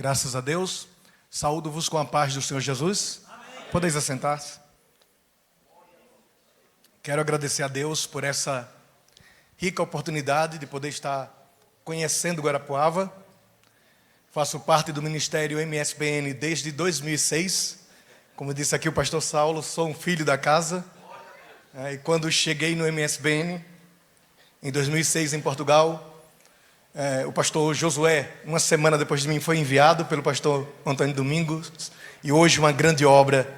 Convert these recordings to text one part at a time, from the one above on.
Graças a Deus. Saúdo-vos com a paz do Senhor Jesus. Amém. Podeis assentar-se. Quero agradecer a Deus por essa rica oportunidade de poder estar conhecendo Guarapuava. Faço parte do Ministério MSBN desde 2006. Como disse aqui o pastor Saulo, sou um filho da casa. E quando cheguei no MSBN, em 2006, em Portugal, o pastor Josué, uma semana depois de mim, foi enviado pelo pastor Antônio Domingos. E hoje uma grande obra.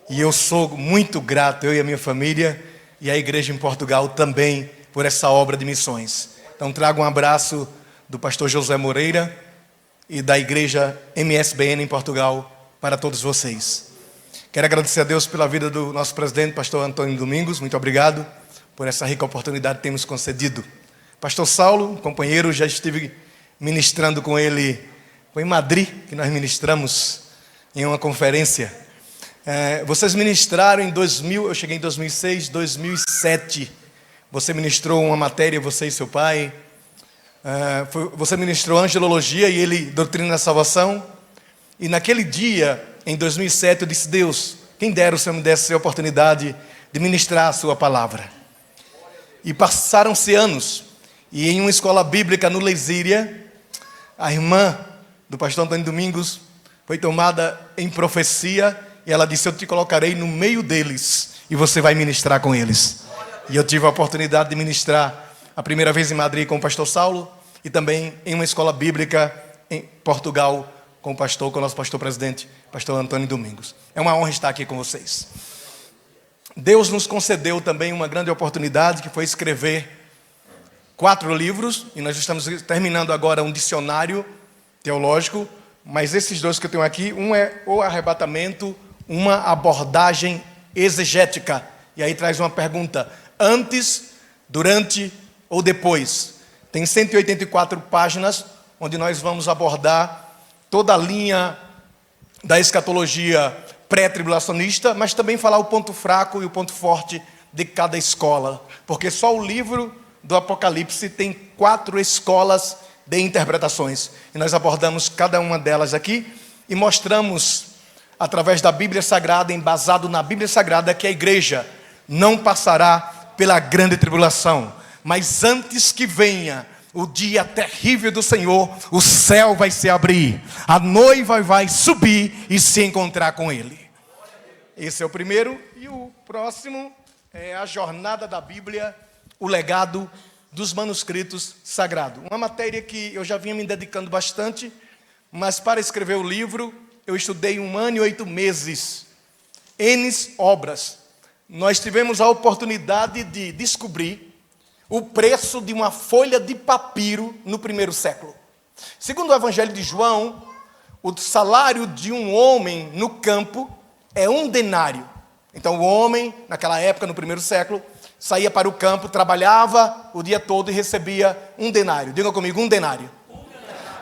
E eu sou muito grato, eu e a minha família, e a igreja em Portugal também, por essa obra de missões. Então trago um abraço do pastor José Moreira e da igreja MSBN em Portugal para todos vocês. Quero agradecer a Deus pela vida do nosso presidente, pastor Antônio Domingos. Muito obrigado por essa rica oportunidade que temos concedido. Pastor Saulo, companheiro, já estive ministrando com ele, foi em Madrid que nós ministramos em uma conferência. Vocês ministraram em 2000, eu cheguei em 2006, 2007. Você ministrou uma matéria, você e seu pai. Você ministrou angelologia e ele doutrina da salvação. E naquele dia, em 2007, eu disse: Deus, quem dera o Senhor me desse a oportunidade de ministrar a sua palavra. E passaram-se anos. E em uma escola bíblica no Lesíria, a irmã do pastor Antônio Domingos foi tomada em profecia. E ela disse: eu te colocarei no meio deles e você vai ministrar com eles. E eu tive a oportunidade de ministrar a primeira vez em Madrid com o pastor Saulo e também em uma escola bíblica em Portugal com o nosso pastor presidente, pastor Antônio Domingos. É uma honra estar aqui com vocês. Deus nos concedeu também uma grande oportunidade, que foi escrever 4 livros, e nós estamos terminando agora um dicionário teológico, mas esses 2 que eu tenho aqui, um é o arrebatamento, uma abordagem exegética. E aí traz uma pergunta: antes, durante ou depois? Tem 184 páginas, onde nós vamos abordar toda a linha da escatologia pré-tribulacionista, mas também falar o ponto fraco e o ponto forte de cada escola. Porque só o livro do Apocalipse tem 4 escolas de interpretações. E nós abordamos cada uma delas aqui e mostramos, através da Bíblia Sagrada, embasado na Bíblia Sagrada, que a igreja não passará pela grande tribulação, mas antes que venha o dia terrível do Senhor, o céu vai se abrir, a noiva vai subir e se encontrar com Ele. Esse é o primeiro. E o próximo é a jornada da Bíblia, o legado dos manuscritos sagrados. Uma matéria que eu já vinha me dedicando bastante, mas para escrever o livro, eu estudei 1 ano e 8 meses, N obras. Nós tivemos a oportunidade de descobrir o preço de uma folha de papiro no primeiro século. Segundo o Evangelho de João, o salário de um homem no campo é 1 denário. Então o homem, naquela época, no primeiro século, saía para o campo, trabalhava o dia todo e recebia 1 denário. Diga comigo, 1 denário.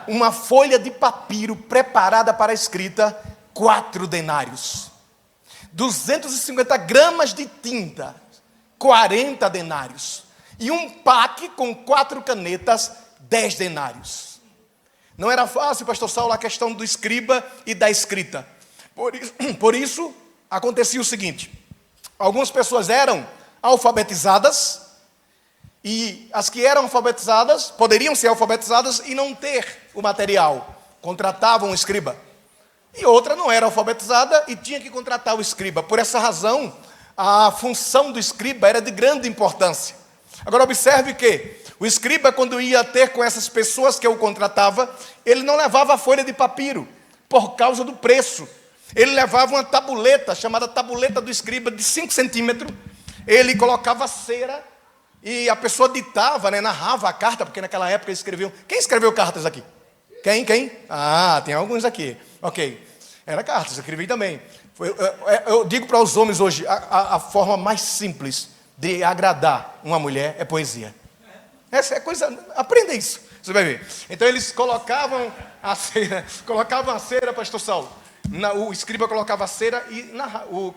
Uma folha de papiro preparada para a escrita, 4 denários. 250 gramas de tinta, 40 denários. E um pack com 4 canetas, 10 denários. Não era fácil, pastor Saulo, a questão do escriba e da escrita. Por isso, acontecia o seguinte: algumas pessoas eram alfabetizadas, e as que eram alfabetizadas poderiam ser alfabetizadas e não ter o material, contratavam um escriba. E outra não era alfabetizada e tinha que contratar o escriba. Por essa razão, a função do escriba era de grande importância. Agora observe que o escriba, quando ia ter com essas pessoas que eu contratava, ele não levava a folha de papiro, por causa do preço. Ele levava uma tabuleta, chamada tabuleta do escriba, de 5 centímetros. Ele colocava cera e a pessoa ditava, narrava a carta, porque naquela época eles escreviam. Quem escreveu cartas aqui? Quem? Ah, tem alguns aqui. Ok. Era cartas, eu escrevi também. Eu digo para os homens hoje, a forma mais simples de agradar uma mulher é poesia. Essa é coisa, aprenda isso, você vai ver. Então eles colocavam a cera, pastor Saulo. O escriba colocava a cera e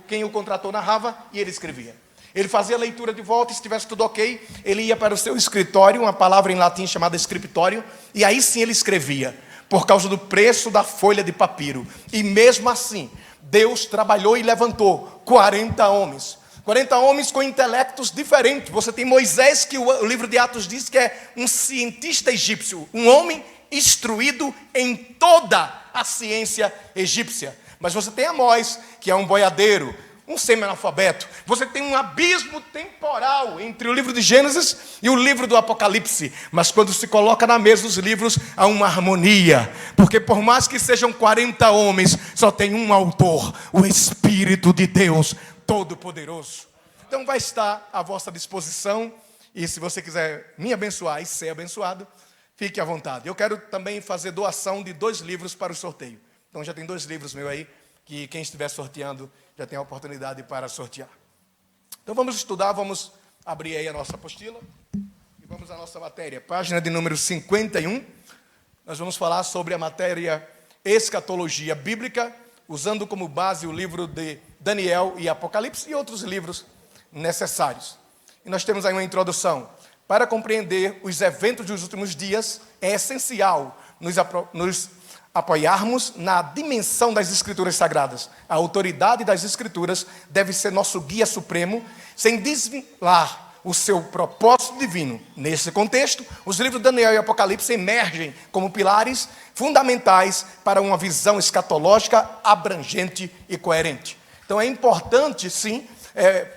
quem o contratou narrava e ele escrevia. Ele fazia a leitura de volta e se tivesse tudo ok, ele ia para o seu escritório, uma palavra em latim chamada scriptório, e aí sim ele escrevia. por causa do preço da folha de papiro. E mesmo assim, Deus trabalhou e levantou 40 homens. 40 homens com intelectos diferentes. Você tem Moisés, que o livro de Atos diz que é um cientista egípcio, um homem instruído em toda a ciência egípcia. Mas você tem Amós, que é um boiadeiro, um semi-analfabeto. Você tem um abismo temporal entre o livro de Gênesis e o livro do Apocalipse. Mas quando se coloca na mesa os livros, há uma harmonia. Porque por mais que sejam 40 homens, só tem um autor, o Espírito de Deus Todo-Poderoso. Então vai estar à vossa disposição. E se você quiser me abençoar e ser abençoado, fique à vontade. Eu quero também fazer doação de 2 livros para o sorteio. Então já tem 2 livros meus aí, que quem estiver sorteando já tem a oportunidade para sortear. Então vamos estudar, vamos abrir aí a nossa apostila e vamos à nossa matéria. Página de número 51, nós vamos falar sobre a matéria escatologia bíblica, usando como base o livro de Daniel e Apocalipse e outros livros necessários. E nós temos aí uma introdução. Para compreender os eventos dos últimos dias, é essencial nos apoiarmos na dimensão das Escrituras Sagradas. A autoridade das Escrituras deve ser nosso guia supremo, sem desvelar o seu propósito divino. Nesse contexto, os livros de Daniel e Apocalipse emergem como pilares fundamentais para uma visão escatológica abrangente e coerente. Então é importante, sim,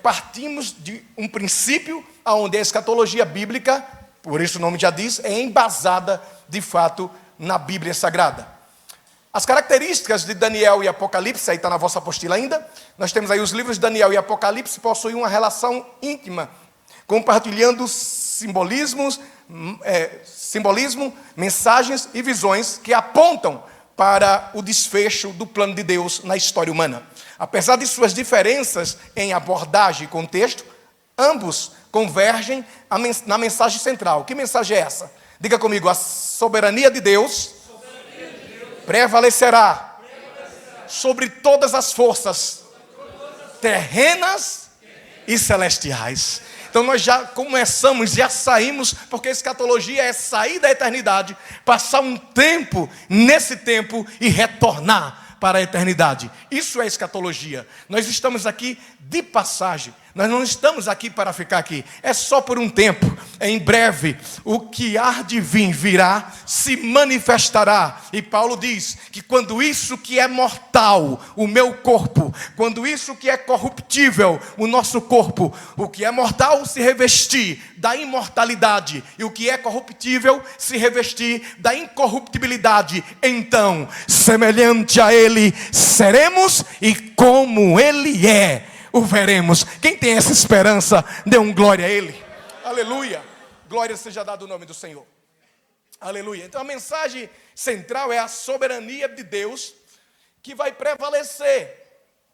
partimos de um princípio onde a escatologia bíblica, por isso o nome já diz, é embasada de fato na Bíblia Sagrada. As características de Daniel e Apocalipse, aí está na vossa apostila ainda, nós temos aí os livros de Daniel e Apocalipse, possuem uma relação íntima, compartilhando simbolismo, mensagens e visões que apontam para o desfecho do plano de Deus na história humana. Apesar de suas diferenças em abordagem e contexto, ambos convergem na mensagem central. Que mensagem é essa? Diga comigo, a soberania de Deus prevalecerá sobre todas as forças terrenas e celestiais. Então nós já começamos, já saímos, porque a escatologia é sair da eternidade, passar um tempo nesse tempo e retornar para a eternidade. Isso é escatologia. Nós estamos aqui de passagem. Nós não estamos aqui para ficar aqui. É só por um tempo. Em breve, o que há de vir virá, se manifestará. E Paulo diz que quando isso que é mortal, o meu corpo, quando isso que é corruptível, o nosso corpo, o que é mortal se revestir da imortalidade, e o que é corruptível se revestir da incorruptibilidade, então, semelhante a Ele seremos, e como Ele é, o veremos. Quem tem essa esperança, dê um glória a Ele. Aleluia. Glória seja dada o nome do Senhor. Aleluia. Então a mensagem central é a soberania de Deus que vai prevalecer.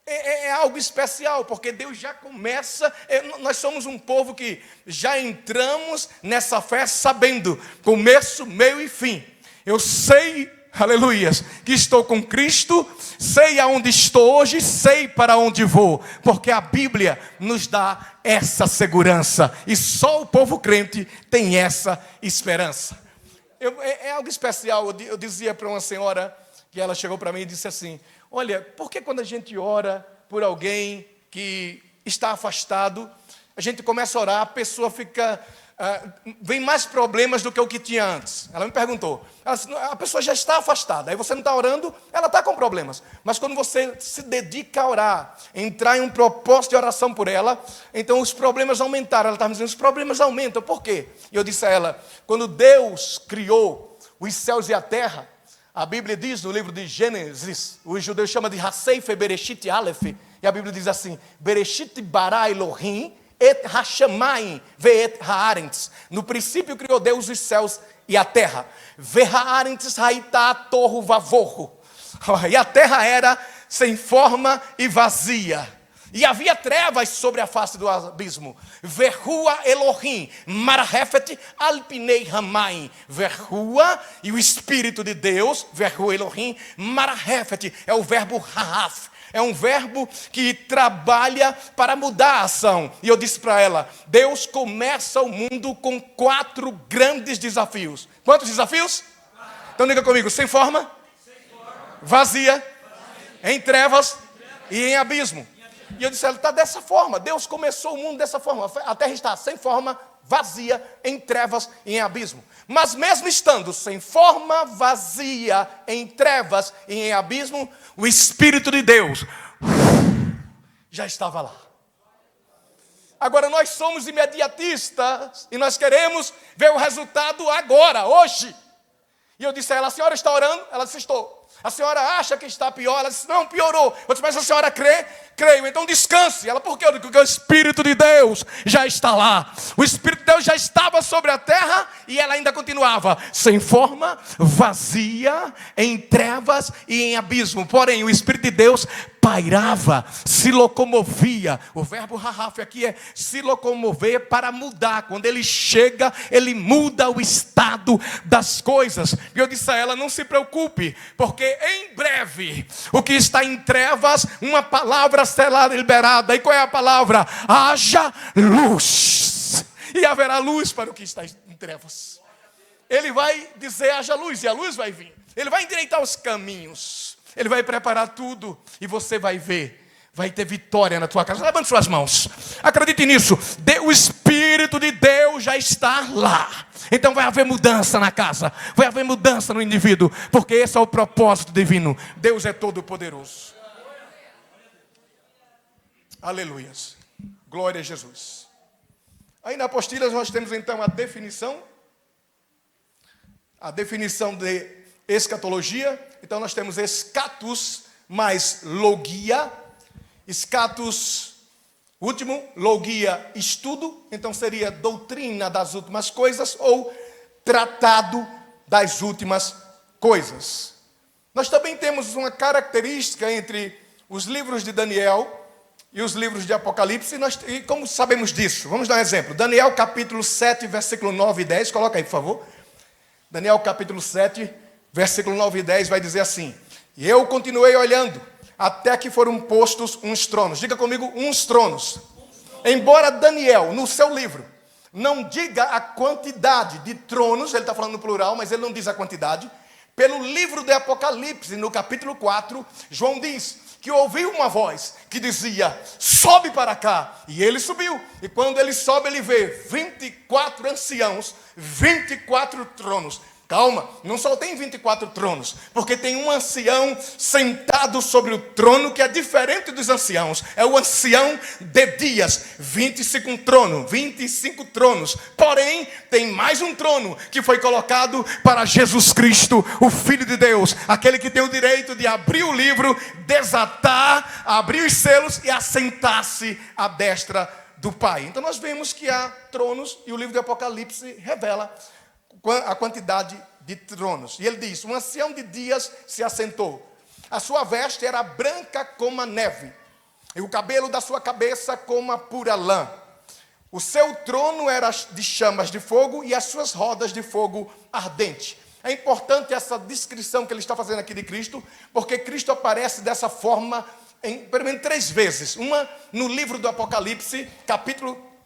É algo especial, porque Deus já começa, nós somos um povo que já entramos nessa fé sabendo começo, meio e fim. Eu sei, aleluias, que estou com Cristo, sei aonde estou hoje, sei para onde vou, porque a Bíblia nos dá essa segurança, e só o povo crente tem essa esperança. É algo especial. Eu dizia para uma senhora, que ela chegou para mim e disse assim: olha, por que quando a gente ora por alguém que está afastado, a gente começa a orar, a pessoa fica... vem mais problemas do que o que tinha antes? Ela me perguntou. Ela disse, a pessoa já está afastada, aí você não está orando, ela está com problemas. Mas quando você se dedica a orar, entrar em um propósito de oração por ela, então os problemas aumentaram. Ela estava me dizendo, os problemas aumentam, por quê? E eu disse a ela, quando Deus criou os céus e a terra, a Bíblia diz no livro de Gênesis, os judeus chamam de Haseif Bereshit Aleph, e a Bíblia diz assim, Bereshit bara Elohim, et hashamayim ve'et haaretz. No princípio criou Deus os céus e a terra. Ve'haaretz haitá torro vavorro. E a terra era sem forma e vazia. E havia trevas sobre a face do abismo. Verrua Elohim, marahefet alpinei hamayim. Verrua, e o Espírito de Deus, verrua Elohim, marahefet, é o verbo hahaf. É um verbo que trabalha para mudar a ação. E eu disse para ela, Deus começa o mundo com 4 grandes desafios. Quantos desafios? Então diga comigo, sem forma, vazia, em trevas e em abismo. E eu disse, ela está dessa forma. Deus começou o mundo dessa forma. A terra está sem forma, vazia, em trevas e em abismo. Mas mesmo estando sem forma, vazia, em trevas e em abismo, o Espírito de Deus já estava lá. Agora nós somos imediatistas e nós queremos ver o resultado agora, hoje. E eu disse a ela, a senhora está orando? Ela disse, estou. A senhora acha que está pior? Ela disse, não, piorou. Eu disse, mas a senhora crê? Creio, então descanse. Ela, por quê? Eu digo, porque o Espírito de Deus já está lá. O Espírito de Deus já estava sobre a terra e ela ainda continuava sem forma, vazia, em trevas e em abismo. Porém, o Espírito de Deus pairava, se locomovia. O verbo rahaf aqui é se locomover para mudar. Quando ele chega, ele muda o estado das coisas. E eu disse a ela, não se preocupe, porque em breve, o que está em trevas, uma palavra será liberada. E qual é a palavra? Haja luz. E haverá luz para o que está em trevas. Ele vai dizer, haja luz, e a luz vai vir. Ele vai endireitar os caminhos. Ele vai preparar tudo e você vai ver. Vai ter vitória na tua casa. Levante suas mãos. Acredite nisso. O Espírito de Deus já está lá. Então vai haver mudança na casa. Vai haver mudança no indivíduo. Porque esse é o propósito divino. Deus é todo poderoso. Aleluias. Glória a Jesus. Aí na apostila nós temos então a definição. A definição de escatologia. Então nós temos escatus mais logia. Escatus, último, logia, estudo. Então seria doutrina das últimas coisas ou tratado das últimas coisas. Nós também temos uma característica entre os livros de Daniel e os livros de Apocalipse. E como sabemos disso? Vamos dar um exemplo. Daniel capítulo 7, versículo 9 e 10. Coloca aí, por favor. Daniel capítulo 7, versículo 9 e 10 vai dizer assim: e eu continuei olhando, até que foram postos uns tronos. Diga comigo, uns tronos. Embora Daniel, no seu livro, não diga a quantidade de tronos, ele está falando no plural, mas ele não diz a quantidade. Pelo livro de Apocalipse, no capítulo 4, João diz que ouviu uma voz que dizia, sobe para cá. E ele subiu. E quando ele sobe, ele vê 24 anciãos, 24 tronos. Calma, não só tem 24 tronos, porque tem um ancião sentado sobre o trono que é diferente dos anciãos. É o ancião de dias, 25 tronos. Porém, tem mais um trono que foi colocado para Jesus Cristo, o Filho de Deus. Aquele que tem o direito de abrir o livro, desatar, abrir os selos e assentar-se à destra do Pai. Então nós vemos que há tronos e o livro de Apocalipse revela a quantidade de tronos. E ele diz, um ancião de dias se assentou. A sua veste era branca como a neve, e o cabelo da sua cabeça como a pura lã. O seu trono era de chamas de fogo, e as suas rodas de fogo ardente. É importante essa descrição que ele está fazendo aqui de Cristo, porque Cristo aparece dessa forma pelo menos 3 vezes. Uma no livro do Apocalipse,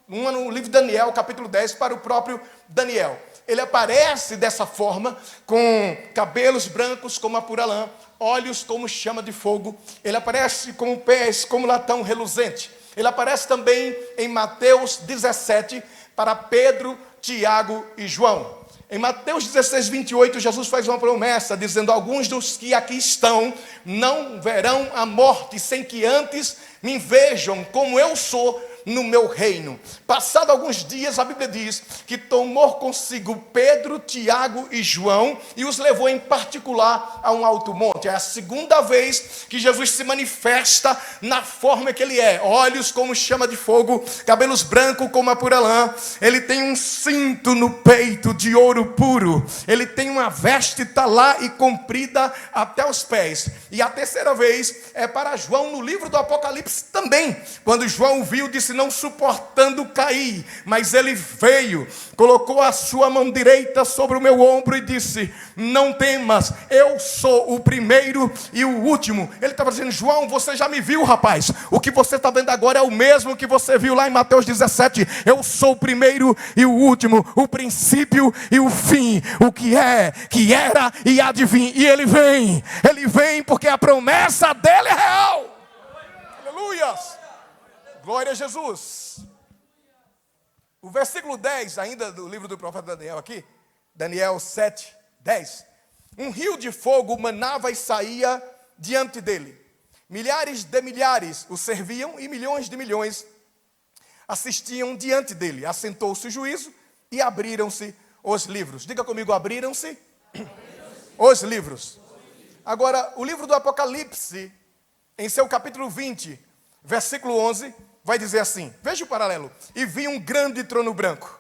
uma no livro de Daniel, capítulo 10, para o próprio Daniel. Ele aparece dessa forma, com cabelos brancos como a pura lã, olhos como chama de fogo. Ele aparece com pés como latão reluzente. Ele aparece também em Mateus 17, para Pedro, Tiago e João. Em Mateus 16, 28, Jesus faz uma promessa, dizendo, alguns dos que aqui estão não verão a morte, sem que antes me vejam como eu sou no meu reino. Passado alguns dias, a Bíblia diz que tomou consigo Pedro, Tiago e João e os levou em particular a um alto monte. É a segunda vez que Jesus se manifesta na forma que ele é. Olhos como chama de fogo, cabelos brancos como a pura lã. Ele tem um cinto no peito de ouro puro. Ele tem uma veste talá e comprida até os pés. E a terceira vez é para João no livro do Apocalipse também. Quando João viu, disse, não suportando cair, mas ele veio, colocou a sua mão direita sobre o meu ombro e disse: não temas, eu sou o primeiro e o último. Ele estava dizendo: João, você já me viu, rapaz. O que você está vendo agora é o mesmo que você viu lá em Mateus 17. Eu sou o primeiro e o último, o princípio e o fim, o que é, que era e há de vir. E ele vem porque a promessa dele é real. Aleluias, glória a Jesus. O versículo 10 ainda do livro do profeta Daniel aqui, Daniel 7, 10. Um rio de fogo manava e saía diante dele. Milhares de milhares o serviam e milhões de milhões assistiam diante dele. Assentou-se o juízo e abriram-se os livros. Diga comigo: abriram-se os livros. Agora, o livro do Apocalipse, em seu capítulo 20, versículo 11, vai dizer assim, veja o paralelo: e vi um grande trono branco,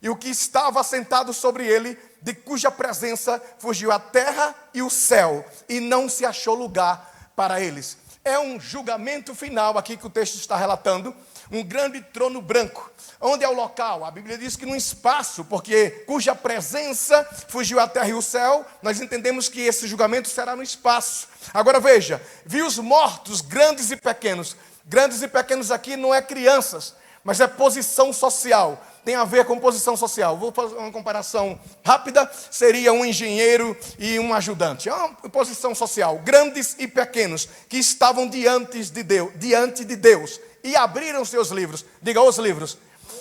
e o que estava assentado sobre ele, de cuja presença fugiu a terra e o céu, e não se achou lugar para eles. É um julgamento final aqui que o texto está relatando, um grande trono branco. Onde é o local? A Bíblia diz que num espaço, porque cuja presença fugiu a terra e o céu, nós entendemos que esse julgamento será no espaço. Agora veja, vi os mortos, grandes e pequenos. Grandes e pequenos aqui não é crianças, mas é posição social. Tem a ver com posição social. Vou fazer uma comparação rápida. Seria um engenheiro e um ajudante. É uma posição social. Grandes e pequenos que estavam diante de Deus e abriram seus livros. Diga: os livros.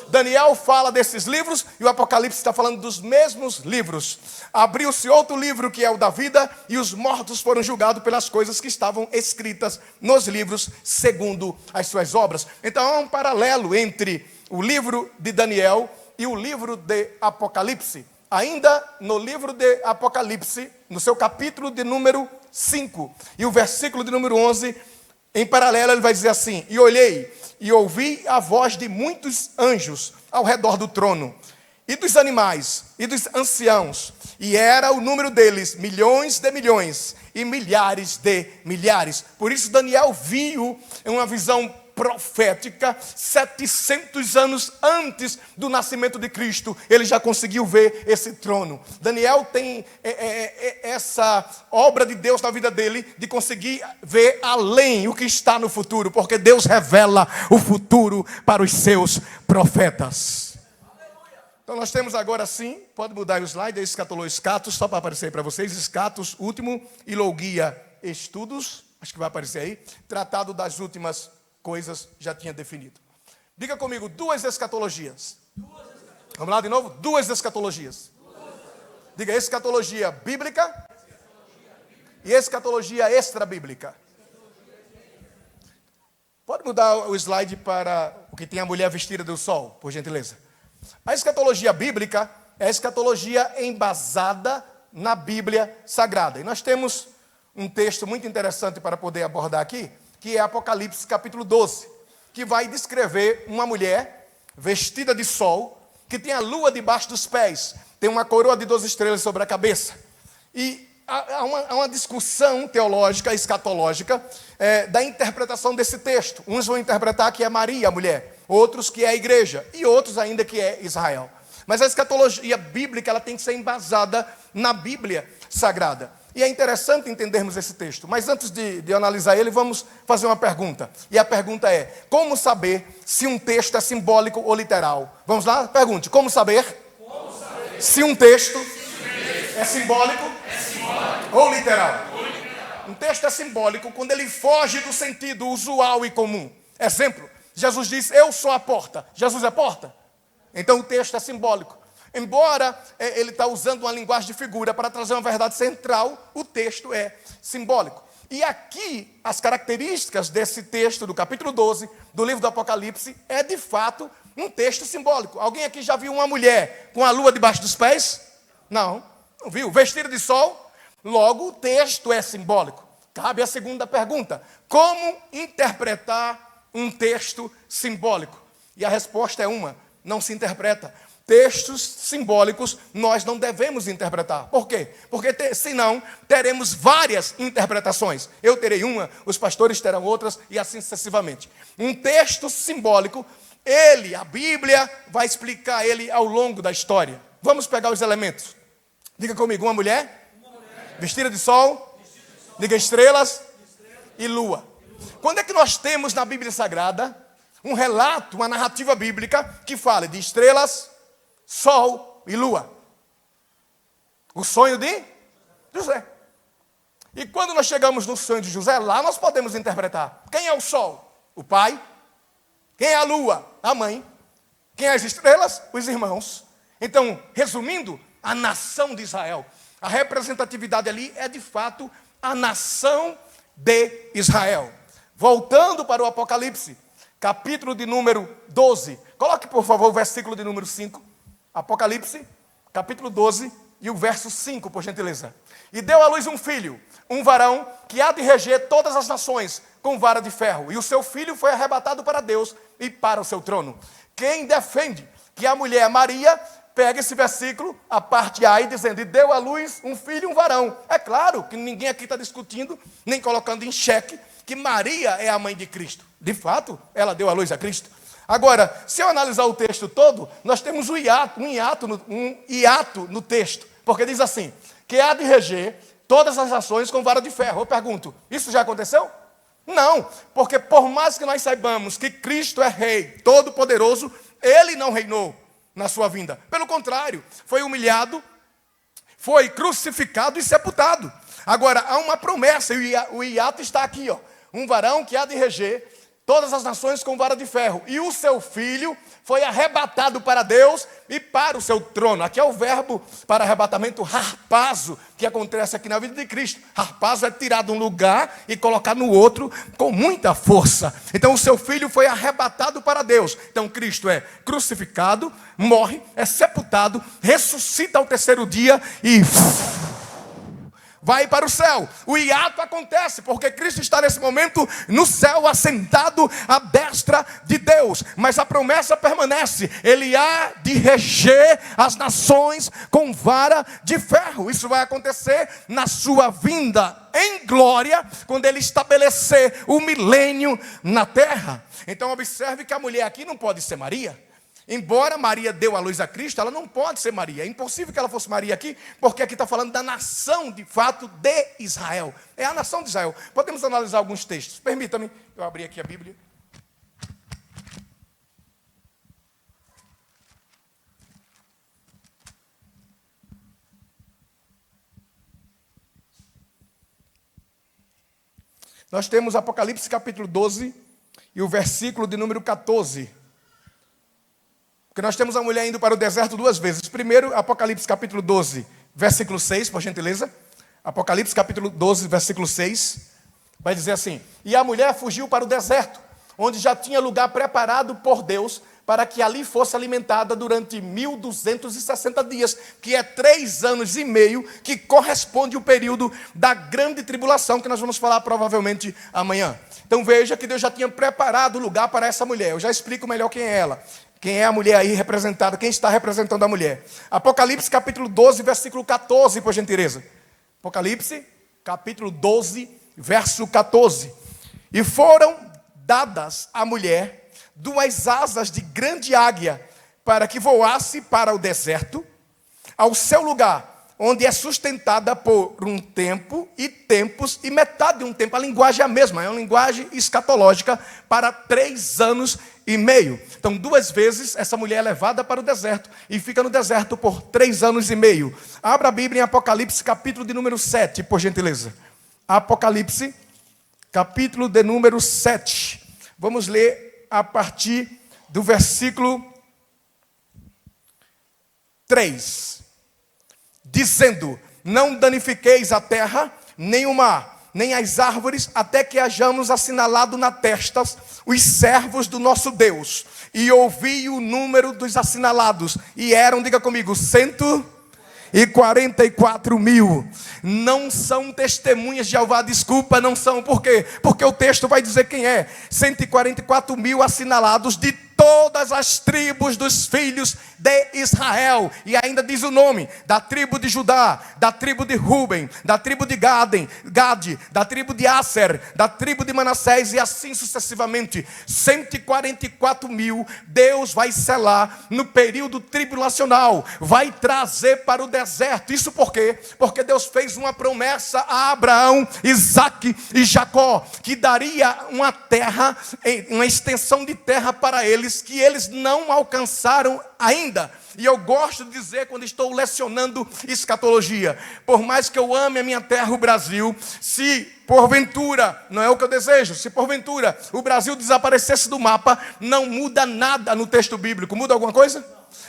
Daniel fala desses livros e o Apocalipse está falando dos mesmos livros. Abriu-se outro livro que é o da vida e os mortos foram julgados pelas coisas que estavam escritas nos livros segundo as suas obras. Então há um paralelo entre o livro de Daniel e o livro de Apocalipse. Ainda no livro de Apocalipse, no seu capítulo de número 5 e o versículo de número 11, em paralelo ele vai dizer assim: e olhei e ouvi a voz de muitos anjos ao redor do trono, e dos animais, e dos anciãos, e era o número deles milhões de milhões, e milhares de milhares. Por isso Daniel viu em uma visão profética, 700 anos antes do nascimento de Cristo, ele já conseguiu ver esse trono. Daniel tem essa obra de Deus na vida dele, de conseguir ver além o que está no futuro, porque Deus revela o futuro para os seus profetas. Então nós temos agora sim, pode mudar o slide, escatolou escatos, só para aparecer aí para vocês, escatos, último, e logia estudos, acho que vai aparecer aí, tratado das últimas coisas já tinha definido. Diga comigo: duas escatologias. Vamos lá de novo? Duas escatologias. Diga: escatologia bíblica e escatologia extra-bíblica. Pode mudar o slide para o que tem a mulher vestida do sol, por gentileza. A escatologia bíblica é a escatologia embasada na Bíblia Sagrada. E nós temos um texto muito interessante para poder abordar aqui, que é Apocalipse capítulo 12, que vai descrever uma mulher vestida de sol, que tem a lua debaixo dos pés, tem uma coroa de 12 estrelas sobre a cabeça. E há uma discussão teológica, escatológica, da interpretação desse texto. Uns vão interpretar que é Maria, a mulher, outros que é a igreja, e outros ainda que é Israel. Mas a escatologia bíblica ela tem que ser embasada na Bíblia Sagrada. E é interessante entendermos esse texto. Mas antes de analisar ele, vamos fazer uma pergunta. E a pergunta é: como saber se um texto é simbólico ou literal? Vamos lá? Pergunte: como saber se um texto é simbólico ou literal? Um texto é simbólico quando ele foge do sentido usual e comum. Exemplo: Jesus diz: eu sou a porta. Jesus é porta? Então o texto é simbólico. Embora ele está usando uma linguagem de figura para trazer uma verdade central, o texto é simbólico. E aqui, as características desse texto do capítulo 12, do livro do Apocalipse, é de fato um texto simbólico. Alguém aqui já viu uma mulher com a lua debaixo dos pés? Não viu? Vestida de sol? Logo, o texto é simbólico. Cabe a segunda pergunta: como interpretar um texto simbólico? E a resposta é uma: não se interpreta. Textos simbólicos nós não devemos interpretar. Por quê? Porque senão teremos várias interpretações. Eu terei uma, os pastores terão outras e assim sucessivamente. Um texto simbólico ele, a Bíblia, vai explicar ele ao longo da história. Vamos pegar os elementos. Diga comigo, uma mulher vestida de sol, diga estrelas e lua. Quando é que nós temos na Bíblia Sagrada um relato, uma narrativa bíblica que fala de estrelas, sol e lua? O sonho de José. E quando nós chegamos no sonho de José, lá nós podemos interpretar. Quem é o sol? O pai. Quem é a lua? A mãe. Quem é as estrelas? Os irmãos. Então, resumindo, a nação de Israel. A representatividade ali é de fato a nação de Israel. Voltando para o Apocalipse, capítulo de número 12. Coloque, por favor, o versículo de número 5. Apocalipse, capítulo 12 e o verso 5, por gentileza. E deu à luz um filho, um varão, que há de reger todas as nações com vara de ferro. E o seu filho foi arrebatado para Deus e para o seu trono. Quem defende que a mulher Maria pega esse versículo, a parte A, e dizendo, e deu à luz um filho e um varão. É claro que ninguém aqui está discutindo, nem colocando em xeque, que Maria é a mãe de Cristo. De fato, ela deu à luz a Cristo. Agora, se eu analisar o texto todo, nós temos um hiato no texto. Porque diz assim, que há de reger todas as nações com vara de ferro. Eu pergunto, isso já aconteceu? Não, porque por mais que nós saibamos que Cristo é rei, todo-poderoso, ele não reinou na sua vinda. Pelo contrário, foi humilhado, foi crucificado e sepultado. Agora, há uma promessa, e o hiato está aqui, ó. Um varão que há de reger todas as nações com vara de ferro. E o seu filho foi arrebatado para Deus e para o seu trono. Aqui é o verbo para arrebatamento, harpazo, que acontece aqui na vida de Cristo. Harpazo é tirar de um lugar e colocar no outro com muita força. Então o seu filho foi arrebatado para Deus. Então Cristo é crucificado, morre, é sepultado, ressuscita ao terceiro dia e vai para o céu. O hiato acontece porque Cristo está nesse momento no céu, assentado à destra de Deus. Mas a promessa permanece. Ele há de reger as nações com vara de ferro. Isso vai acontecer na sua vinda em glória, quando ele estabelecer o milênio na terra. Então observe que a mulher aqui não pode ser Maria. Embora Maria deu à luz a Cristo, ela não pode ser Maria. É impossível que ela fosse Maria aqui, porque aqui está falando da nação, de fato, de Israel. É a nação de Israel. Podemos analisar alguns textos. Permita-me, eu abri aqui a Bíblia. Nós temos Apocalipse capítulo 12 e o versículo de número 14. Porque nós temos a mulher indo para o deserto duas vezes. Primeiro, Apocalipse capítulo 12, versículo 6, por gentileza. Apocalipse capítulo 12, versículo 6. Vai dizer assim, e a mulher fugiu para o deserto, onde já tinha lugar preparado por Deus, para que ali fosse alimentada durante 1260 dias, que é 3 anos e meio, que corresponde ao período da grande tribulação, que nós vamos falar provavelmente amanhã. Então veja que Deus já tinha preparado o lugar para essa mulher. Eu já explico melhor quem é ela. Quem é a mulher aí representada? Quem está representando a mulher? Apocalipse capítulo 12, versículo 14, por gentileza. Apocalipse capítulo 12, verso 14. E foram dadas à mulher 2 asas de grande águia, para que voasse para o deserto, ao seu lugar, onde é sustentada por um tempo e tempos e metade de um tempo. A linguagem é a mesma, é uma linguagem escatológica para 3 anos e meio. Então 2 vezes essa mulher é levada para o deserto e fica no deserto por 3 anos e meio. Abra a Bíblia em Apocalipse capítulo de número 7, por gentileza. Apocalipse capítulo de número 7. Vamos ler a partir do versículo 3. Dizendo, não danifiqueis a terra, nem o mar, nem as árvores, até que hajamos assinalado na testa os servos do nosso Deus. E ouvi o número dos assinalados, e eram, diga comigo, 144 mil. Não são testemunhas de Jeová, desculpa, não são. Por quê? Porque o texto vai dizer quem é. 144 mil assinalados de todas as tribos dos filhos de Israel. E ainda diz o nome: da tribo de Judá, da tribo de Ruben, da tribo de Gade, da tribo de Aser, da tribo de Manassés, e assim sucessivamente. 144 mil Deus vai selar no período tribulacional, vai trazer para o deserto. Isso por quê? Porque Deus fez uma promessa a Abraão, Isaque e Jacó, que daria uma terra, uma extensão de terra para eles, que eles não alcançaram ainda. E eu gosto de dizer, quando estou lecionando escatologia, por mais que eu ame a minha terra, o Brasil, se porventura, não é o que eu desejo, se porventura o Brasil desaparecesse do mapa, não muda nada no texto bíblico. Muda alguma coisa?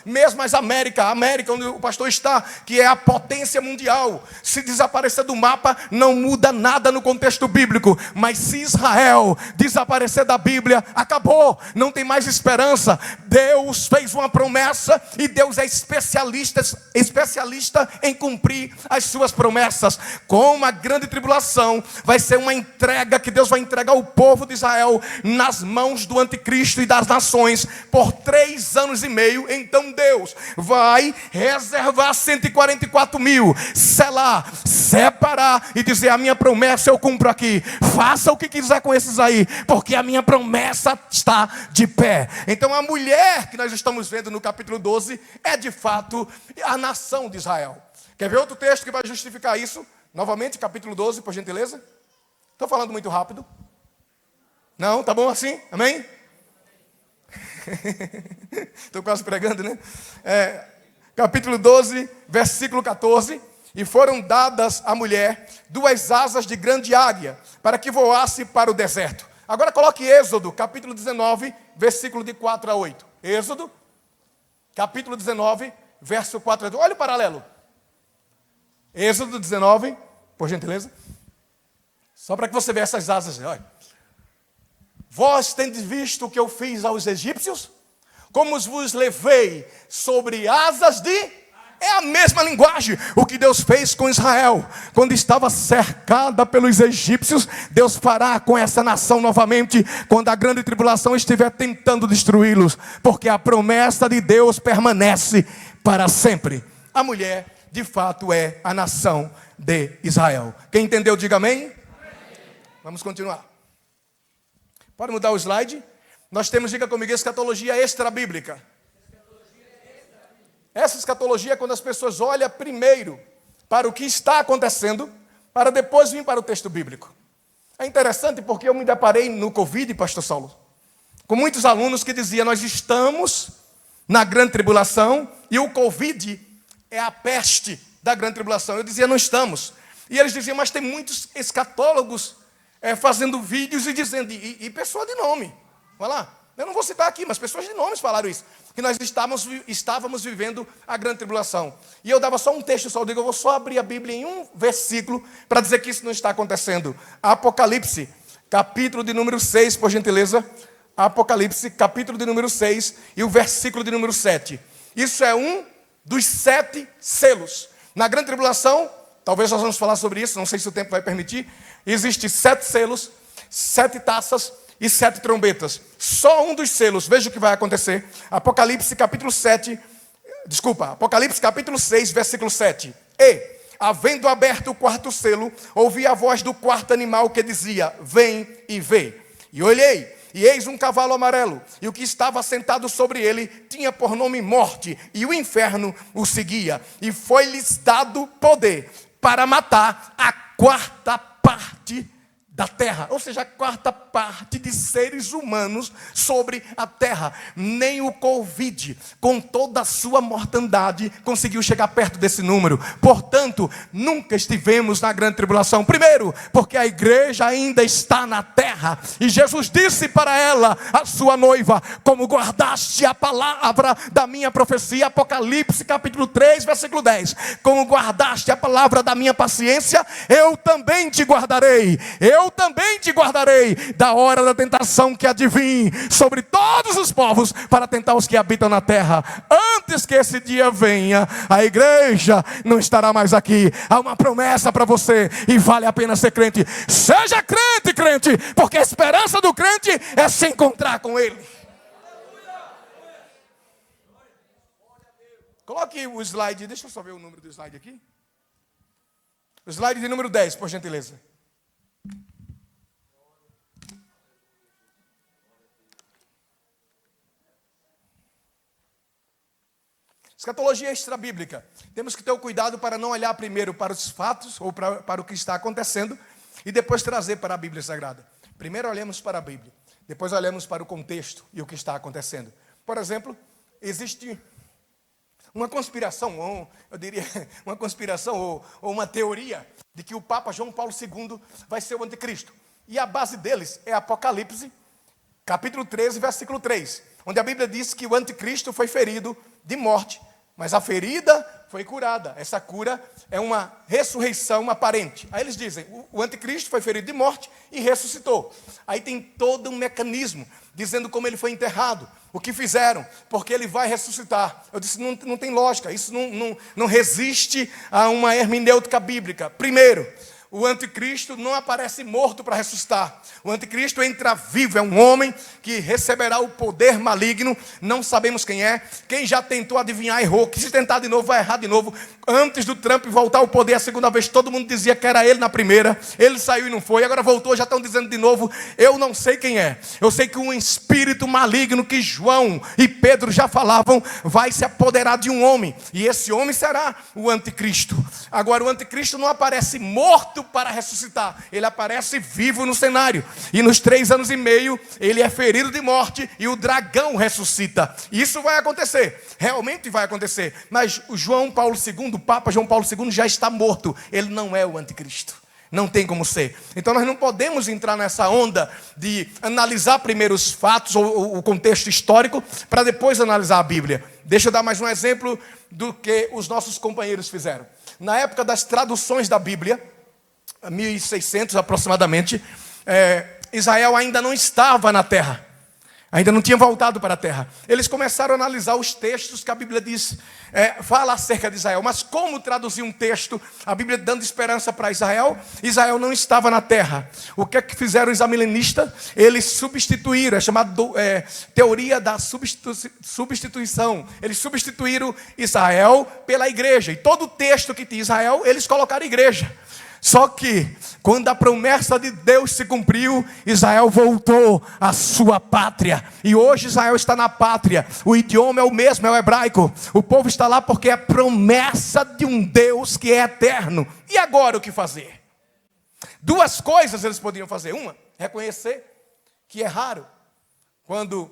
Mesmo as América, onde o pastor está, que é a potência mundial, se desaparecer do mapa, não muda nada no contexto bíblico. Mas se Israel desaparecer da Bíblia, acabou, não tem mais esperança. Deus fez uma promessa e Deus é especialista em cumprir as suas promessas. Com a grande tribulação, vai ser uma entrega que Deus vai entregar o povo de Israel nas mãos do anticristo e das nações por 3 anos e meio. Então Deus vai reservar 144 mil, selar, separar e dizer: a minha promessa eu cumpro aqui, faça o que quiser com esses aí, porque a minha promessa está de pé. Então a mulher que nós estamos vendo no capítulo 12 é de fato a nação de Israel. Quer ver outro texto que vai justificar isso? Novamente, capítulo 12, por gentileza. Estou falando muito rápido? Não? Tá bom assim? Amém? Estou quase pregando, né? Capítulo 12, versículo 14. E foram dadas à mulher 2 asas de grande águia, para que voasse para o deserto. Agora coloque Êxodo, capítulo 19, versículo de 4 a 8. Êxodo, capítulo 19, verso 4 a 8. Olha o paralelo. Êxodo 19, por gentileza. Só para que você veja essas asas. Olha. Vós tendes visto o que eu fiz aos egípcios? Como vos levei sobre asas de... É a mesma linguagem. O que Deus fez com Israel, quando estava cercada pelos egípcios, Deus fará com essa nação novamente, quando a grande tribulação estiver tentando destruí-los. Porque a promessa de Deus permanece para sempre. A mulher, de fato, é a nação de Israel. Quem entendeu, diga amém. Vamos continuar. Pode mudar o slide? Nós temos, diga comigo, escatologia extra-bíblica. Essa escatologia é quando as pessoas olham primeiro para o que está acontecendo, para depois vir para o texto bíblico. É interessante porque eu me deparei no Covid, pastor Saulo, com muitos alunos que diziam: nós estamos na grande tribulação e o Covid é a peste da grande tribulação. Eu dizia: não estamos. E eles diziam: mas tem muitos escatólogos fazendo vídeos e dizendo, e pessoa de nome, vai lá, eu não vou citar aqui, mas pessoas de nomes falaram isso, que nós estávamos vivendo a grande tribulação. E eu dava só um texto, só eu digo: eu vou só abrir a Bíblia em um versículo para dizer que isso não está acontecendo. Apocalipse, capítulo de número 6, por gentileza. Apocalipse, capítulo de número 6 e o versículo de número 7. Isso é um dos 7 selos. Na grande tribulação, talvez nós vamos falar sobre isso, não sei se o tempo vai permitir. Existem 7 selos, 7 taças e 7 trombetas. Só um dos selos, veja o que vai acontecer. Apocalipse capítulo 6, versículo 7. E, havendo aberto o 4º selo, ouvi a voz do 4º animal que dizia: vem e vê. E olhei, e eis um cavalo amarelo, e o que estava sentado sobre ele tinha por nome Morte, e o inferno o seguia. E foi-lhes dado poder para matar a 4ª parte da terra, ou seja, a 4ª parte de seres humanos sobre a terra. Nem o Covid, com toda a sua mortandade, conseguiu chegar perto desse número. Portanto, nunca estivemos na grande tribulação. Primeiro, porque a igreja ainda está na terra, e Jesus disse para ela, a sua noiva: como guardaste a palavra da minha profecia, Apocalipse capítulo 3, versículo 10, como guardaste a palavra da minha paciência, eu também te guardarei. Eu também te guardarei da hora da tentação que há de vir sobre todos os povos para tentar os que habitam na terra. Antes que esse dia venha, a igreja não estará mais aqui. Há uma promessa para você e vale a pena ser crente. Seja crente, crente, porque a esperança do crente é se encontrar com Ele. Coloque o slide, deixa eu só ver o número do slide aqui. O slide de número 10, por gentileza. Escatologia extrabíblica. Temos que ter o cuidado para não olhar primeiro para os fatos ou para o que está acontecendo e depois trazer para a Bíblia Sagrada. Primeiro olhamos para a Bíblia, depois olhamos para o contexto e o que está acontecendo. Por exemplo, existe uma conspiração, ou eu diria uma conspiração ou uma teoria de que o Papa João Paulo II vai ser o anticristo. E a base deles é Apocalipse, capítulo 13, versículo 3, onde a Bíblia diz que o anticristo foi ferido de morte, mas a ferida foi curada. Essa cura é uma ressurreição aparente. Aí eles dizem, o anticristo foi ferido de morte e ressuscitou. Aí tem todo um mecanismo, dizendo como ele foi enterrado, o que fizeram, porque ele vai ressuscitar. Eu disse, não tem lógica, isso não resiste a uma hermenêutica bíblica. Primeiro, o anticristo não aparece morto para ressuscitar. O anticristo entra vivo, é um homem que receberá o poder maligno, não sabemos quem é. Quem já tentou adivinhar errou, que se tentar de novo vai errar de novo. Antes do Trump voltar ao poder a segunda vez, todo mundo dizia que era ele na primeira. Ele saiu e não foi, agora voltou, já estão dizendo de novo. Eu não sei quem é. Eu sei que um espírito maligno que João e Pedro já falavam vai se apoderar de um homem. E esse homem será o anticristo. Agora o anticristo não aparece morto para ressuscitar, ele aparece vivo no cenário, e nos 3 anos e meio ele é ferido de morte e o dragão ressuscita. Isso vai acontecer, realmente vai acontecer, mas o João Paulo II, o Papa João Paulo II já está morto, ele não é o anticristo, não tem como ser. Então nós não podemos entrar nessa onda de analisar primeiro os fatos ou o contexto histórico para depois analisar a Bíblia. Deixa eu dar mais um exemplo do que os nossos companheiros fizeram. Na época das traduções da Bíblia, 1600 aproximadamente, Israel ainda não estava na terra, ainda não tinha voltado para a terra. Eles começaram a analisar os textos que a Bíblia diz, fala acerca de Israel. Mas como traduzir um texto, a Bíblia dando esperança para Israel? Israel não estava na terra. O que é que fizeram os amilenistas? Eles substituíram, é chamado teoria da substituição. Eles substituíram Israel pela igreja. E todo o texto que tinha Israel, eles colocaram igreja. Só que, quando a promessa de Deus se cumpriu, Israel voltou à sua pátria. E hoje Israel está na pátria. O idioma é o mesmo, é o hebraico. O povo está lá porque é promessa de um Deus que é eterno. E agora o que fazer? 2 coisas eles podiam fazer. Uma, reconhecer que erraram quando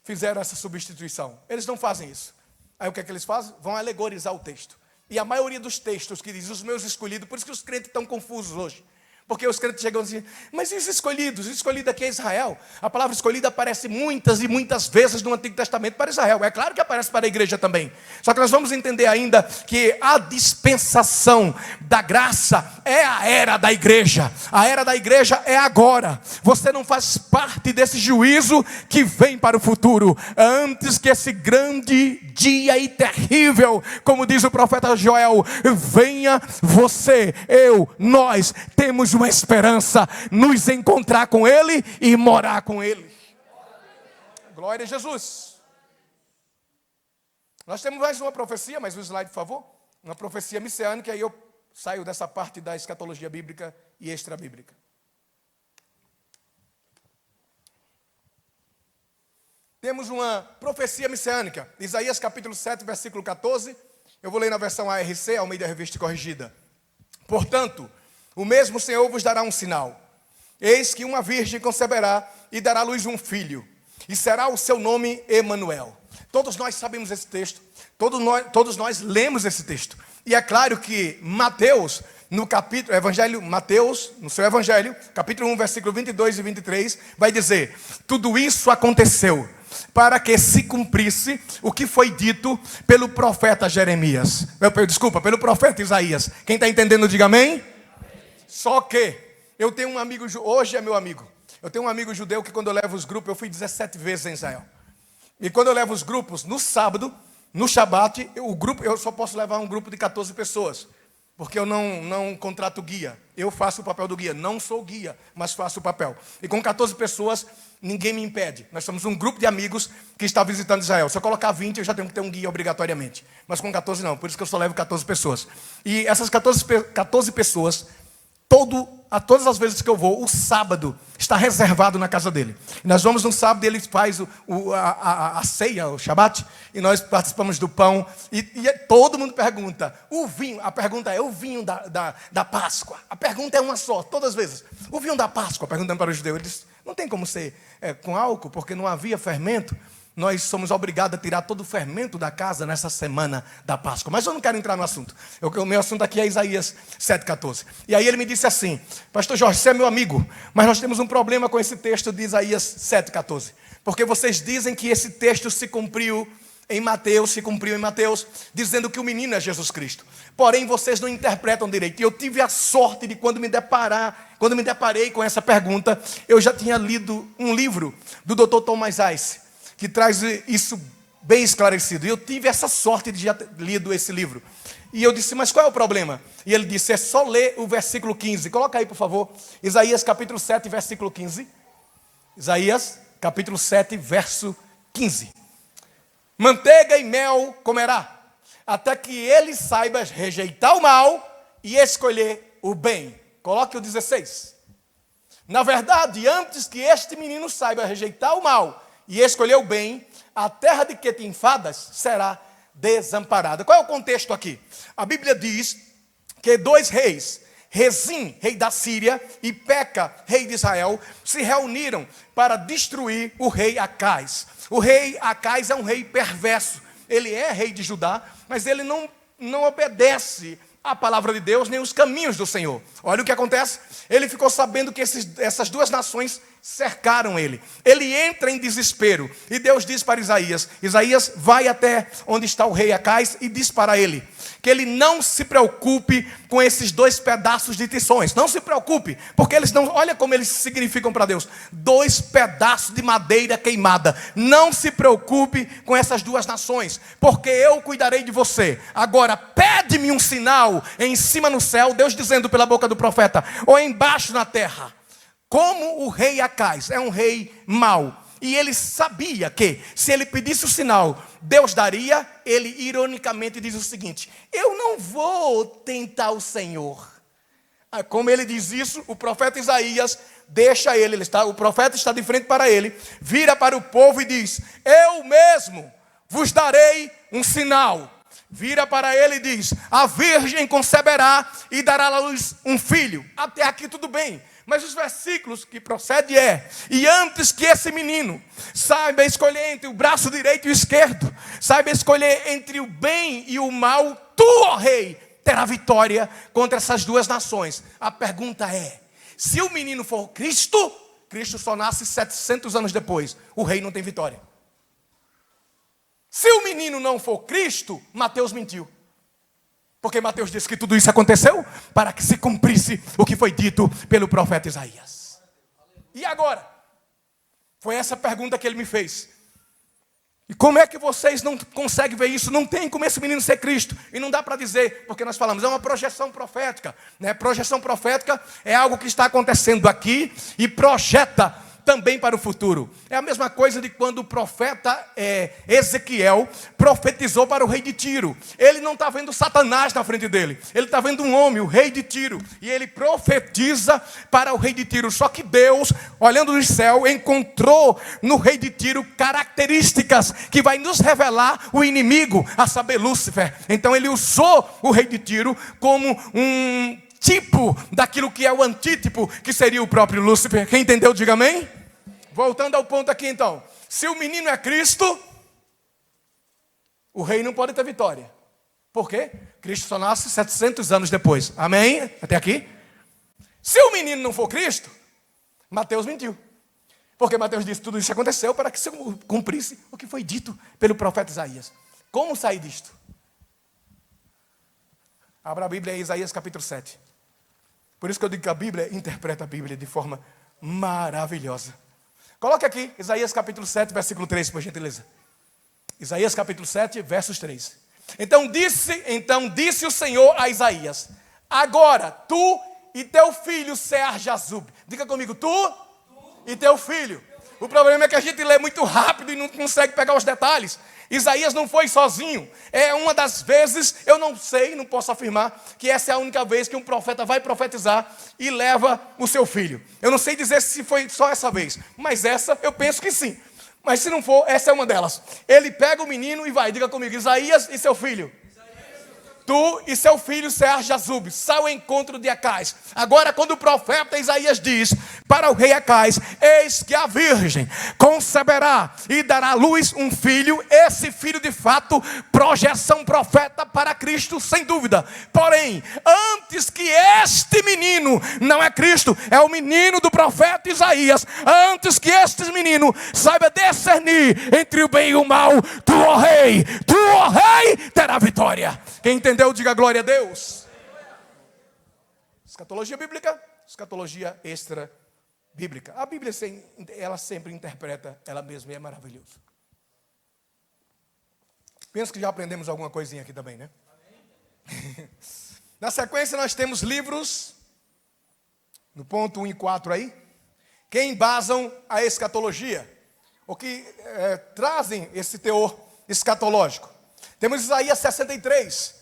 fizeram essa substituição. Eles não fazem isso. Aí o que é que eles fazem? Vão alegorizar o texto. E a maioria dos textos que diz os meus escolhidos, por isso que os crentes estão confusos hoje. Porque os crentes chegam assim, mas e os escolhidos? O escolhido aqui é Israel. A palavra escolhida aparece muitas e muitas vezes no Antigo Testamento para Israel. É claro que aparece para a igreja também. Só que nós vamos entender ainda que a dispensação da graça é a era da igreja. A era da igreja é agora. Você não faz parte desse juízo que vem para o futuro. Antes que esse grande dia e terrível, como diz o profeta Joel, venha, você, eu, nós temos uma esperança, nos encontrar com Ele e morar com Ele. Glória a Jesus. Nós temos mais uma profecia, mais um slide, por favor. Uma profecia messiânica, e eu saio dessa parte da escatologia bíblica e extra-bíblica. Temos uma profecia messiânica, Isaías capítulo 7, versículo 14. Eu vou ler na versão ARC, Almeida Revista Corrigida. Portanto, o mesmo Senhor vos dará um sinal. Eis que uma virgem conceberá e dará à luz um filho, e será o seu nome Emanuel. Todos nós sabemos esse texto, todos nós lemos esse texto. E é claro que Mateus, no capítulo, Mateus, no seu evangelho, capítulo 1, versículo 22 e 23, vai dizer: tudo isso aconteceu para que se cumprisse o que foi dito pelo profeta Jeremias. Pelo profeta Isaías. Quem está entendendo, diga amém. Só que eu tenho um amigo, hoje é meu amigo. Eu tenho um amigo judeu que quando eu levo os grupos, eu fui 17 vezes em Israel. E quando eu levo os grupos, no sábado, no Shabat, eu só posso levar um grupo de 14 pessoas. porque eu não contrato guia. Eu faço o papel do guia. Não sou guia, mas faço o papel. E com 14 pessoas, ninguém me impede. Nós somos um grupo de amigos que está visitando Israel. Se eu colocar 20, eu já tenho que ter um guia obrigatoriamente. Mas com 14 não, por isso que eu só levo 14 pessoas. E essas 14 pessoas, todas as vezes que eu vou, o sábado está reservado na casa dele. Nós vamos no sábado, ele faz a ceia, o Shabat, e nós participamos do pão. E todo mundo pergunta, o vinho, a pergunta é o vinho da Páscoa. A pergunta é uma só, todas as vezes. O vinho da Páscoa, perguntando para o judeu, ele diz, não tem como ser com álcool, porque não havia fermento. Nós somos obrigados a tirar todo o fermento da casa nessa semana da Páscoa. Mas eu não quero entrar no assunto. O meu assunto aqui é Isaías 7,14. E aí ele me disse assim, pastor Jorge, você é meu amigo, mas nós temos um problema com esse texto de Isaías 7,14. Porque vocês dizem que esse texto se cumpriu em Mateus, dizendo que o menino é Jesus Cristo. Porém, vocês não interpretam direito. E eu tive a sorte de quando me deparei com essa pergunta, eu já tinha lido um livro do Dr. Thomas Ice, que traz isso bem esclarecido. E eu tive essa sorte de já ter lido esse livro. E eu disse, mas qual é o problema? E ele disse, é só ler o versículo 15. Coloca aí, por favor. Isaías capítulo 7, versículo 15. Isaías capítulo 7, verso 15. Manteiga e mel comerá, até que ele saiba rejeitar o mal e escolher o bem. Coloque o 16. Na verdade, antes que este menino saiba rejeitar o mal e escolher o bem, a terra de que te enfadas será desamparada. Qual é o contexto aqui? A Bíblia diz que dois reis, Rezim, rei da Síria, e Peca, rei de Israel, se reuniram para destruir o rei Acais. O rei Acais é um rei perverso. Ele é rei de Judá, mas ele não obedece a palavra de Deus, nem os caminhos do Senhor. Olha o que acontece. Ele ficou sabendo que essas duas nações cercaram ele. Ele entra em desespero. E Deus diz para Isaías, Isaías, vai até onde está o rei Acais e diz para ele, que ele não se preocupe com esses dois pedaços de tições. Não se preocupe, porque eles não, olha como eles significam para Deus. Dois pedaços de madeira queimada. Não se preocupe com essas duas nações, porque eu cuidarei de você. Agora, pede-me um sinal em cima no céu, Deus dizendo pela boca do profeta, ou embaixo na terra. Como o rei Acais é um rei mau, e ele sabia que, se ele pedisse o sinal, Deus daria. Ele ironicamente diz o seguinte, eu não vou tentar o Senhor. Como ele diz isso, o profeta Isaías deixa ele, o profeta está de frente para ele, vira para o povo e diz, eu mesmo vos darei um sinal. Vira para ele e diz, a virgem conceberá e dará à luz um filho. Até aqui tudo bem. Mas os versículos que procede e antes que esse menino saiba escolher entre o braço direito e o esquerdo, saiba escolher entre o bem e o mal, tu, ó rei, terá vitória contra essas duas nações. A pergunta é, se o menino for Cristo, Cristo só nasce 700 anos depois, o rei não tem vitória. Se o menino não for Cristo, Mateus mentiu. Porque Mateus disse que tudo isso aconteceu para que se cumprisse o que foi dito pelo profeta Isaías. E agora? Foi essa pergunta que ele me fez. E como é que vocês não conseguem ver isso? Não tem como esse menino ser Cristo. E não dá para dizer, porque nós falamos, é uma projeção profética. Né? Projeção profética é algo que está acontecendo aqui e projeta também para o futuro. É a mesma coisa de quando o profeta Ezequiel profetizou para o rei de Tiro. Ele não está vendo Satanás na frente dele. Ele está vendo um homem, o rei de Tiro. E ele profetiza para o rei de Tiro. Só que Deus, olhando do céu, encontrou no rei de Tiro características que vai nos revelar o inimigo, a saber, Lúcifer. Então ele usou o rei de Tiro como um tipo daquilo que é o antítipo, que seria o próprio Lúcifer. Quem entendeu, diga amém. Voltando ao ponto aqui então, se o menino é Cristo, o rei não pode ter vitória. Por quê? Cristo só nasce 700 anos depois. Amém? Até aqui? Se o menino não for Cristo, Mateus mentiu. Porque Mateus disse, tudo isso aconteceu para que se cumprisse o que foi dito pelo profeta Isaías. Como sair disto? Abra a Bíblia em Isaías capítulo 7. Por isso que eu digo que a Bíblia interpreta a Bíblia de forma maravilhosa. Coloque aqui, Isaías capítulo 7, versículo 3, por gentileza. Isaías capítulo 7, versos 3. Então disse o Senhor a Isaías, agora, tu e teu filho Sear-Jazub. Diga comigo, tu e teu filho. O problema é que a gente lê muito rápido e não consegue pegar os detalhes. Isaías não foi sozinho. É uma das vezes, eu não sei, não posso afirmar, que essa é a única vez que um profeta vai profetizar e leva o seu filho. Eu não sei dizer se foi só essa vez, mas essa eu penso que sim. Mas se não for, essa é uma delas. Ele pega o menino e vai, diga comigo, Isaías e seu filho. Tu e seu filho Sear-Jazub, sai ao encontro de Acais. Agora, quando o profeta Isaías diz para o rei Acais: eis que a virgem conceberá e dará à luz um filho. Esse filho, de fato, projeção profeta para Cristo, sem dúvida. Porém, antes que este menino, não é Cristo, é o menino do profeta Isaías. Antes que este menino saiba discernir entre o bem e o mal, tu, ó rei, terá vitória. Quem entendeu, diga glória a Deus. Escatologia bíblica, escatologia extra bíblica. A Bíblia, ela sempre interpreta ela mesma e é maravilhoso. Penso que já aprendemos alguma coisinha aqui também, né? Na sequência nós temos livros, no ponto 1 e 4 aí, que embasam a escatologia, ou que trazem esse teor escatológico. Temos Isaías 63,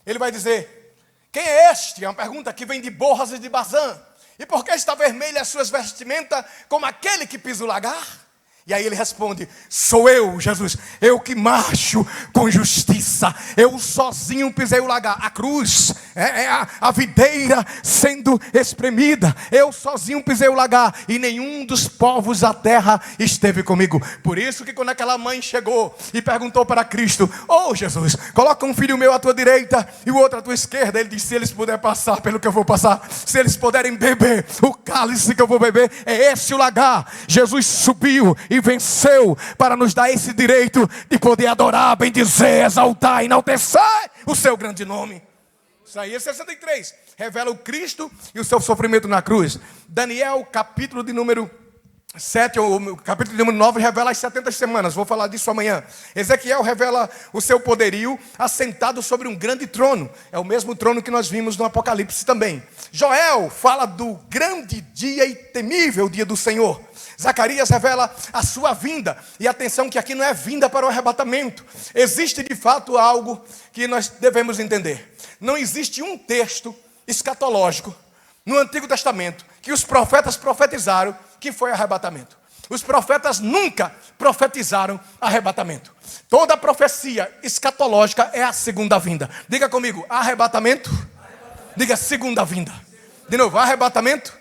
ele vai dizer: quem é este? É uma pergunta que vem de Borras e de Bazã. E por que está vermelha as suas vestimentas como aquele que pisa o lagar? E aí ele responde: sou eu, Jesus, eu que marcho com justiça, eu sozinho pisei o lagar. A cruz é a videira sendo espremida, eu sozinho pisei o lagar, e nenhum dos povos da terra esteve comigo. Por isso que quando aquela mãe chegou e perguntou para Cristo: oh Jesus, coloca um filho meu à tua direita e o outro à tua esquerda, ele disse: se eles puderem passar pelo que eu vou passar, se eles puderem beber o cálice que eu vou beber, é esse o lagar. Jesus subiu e venceu para nos dar esse direito de poder adorar, bendizer, exaltar, enaltecer o seu grande nome. Isaías 63 revela o Cristo e o seu sofrimento na cruz. Daniel, capítulo de número 7, ou capítulo de número 9, revela as 70 semanas. Vou falar disso amanhã. Ezequiel revela o seu poderio assentado sobre um grande trono. É o mesmo trono que nós vimos no Apocalipse também. Joel fala do grande dia e temível dia do Senhor. Zacarias revela a sua vinda. E atenção que aqui não é vinda para o arrebatamento. Existe de fato algo que nós devemos entender. Não existe um texto escatológico no Antigo Testamento que os profetas profetizaram que foi arrebatamento. Os profetas nunca profetizaram arrebatamento. Toda profecia escatológica é a segunda vinda. Diga comigo, arrebatamento. Diga segunda vinda. De novo, arrebatamento.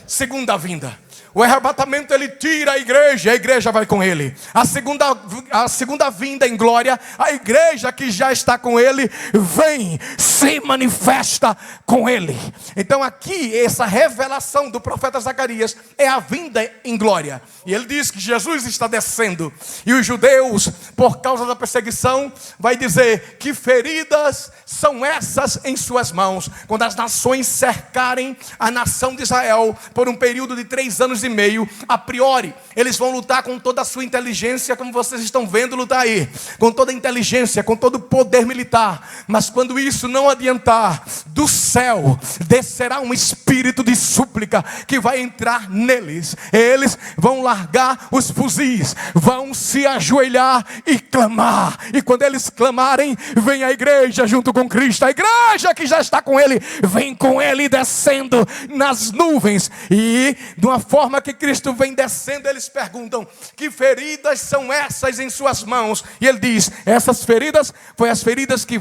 Segunda vinda. O arrebatamento, ele tira a igreja vai com ele. A segunda vinda em glória, a igreja que já está com ele, vem, se manifesta com ele. Então aqui, essa revelação do profeta Zacarias é a vinda em glória. E ele diz que Jesus está descendo. E os judeus, por causa da perseguição, vai dizer: que feridas são essas em suas mãos? Quando as nações cercarem a nação de Israel por um período de 3 anos e meio, a priori, eles vão lutar com toda a sua inteligência, como vocês estão vendo lutar aí, com toda a inteligência, com todo o poder militar. Mas quando isso não adiantar, do céu descerá um espírito de súplica que vai entrar neles. Eles vão largar os fuzis, vão se ajoelhar e clamar. E quando eles clamarem, vem a igreja junto com Cristo. A igreja que já está com ele, vem com ele descendo nas nuvens. E de uma forma que Cristo vem descendo, eles perguntam: que feridas são essas em suas mãos? E ele diz: essas feridas foi as feridas que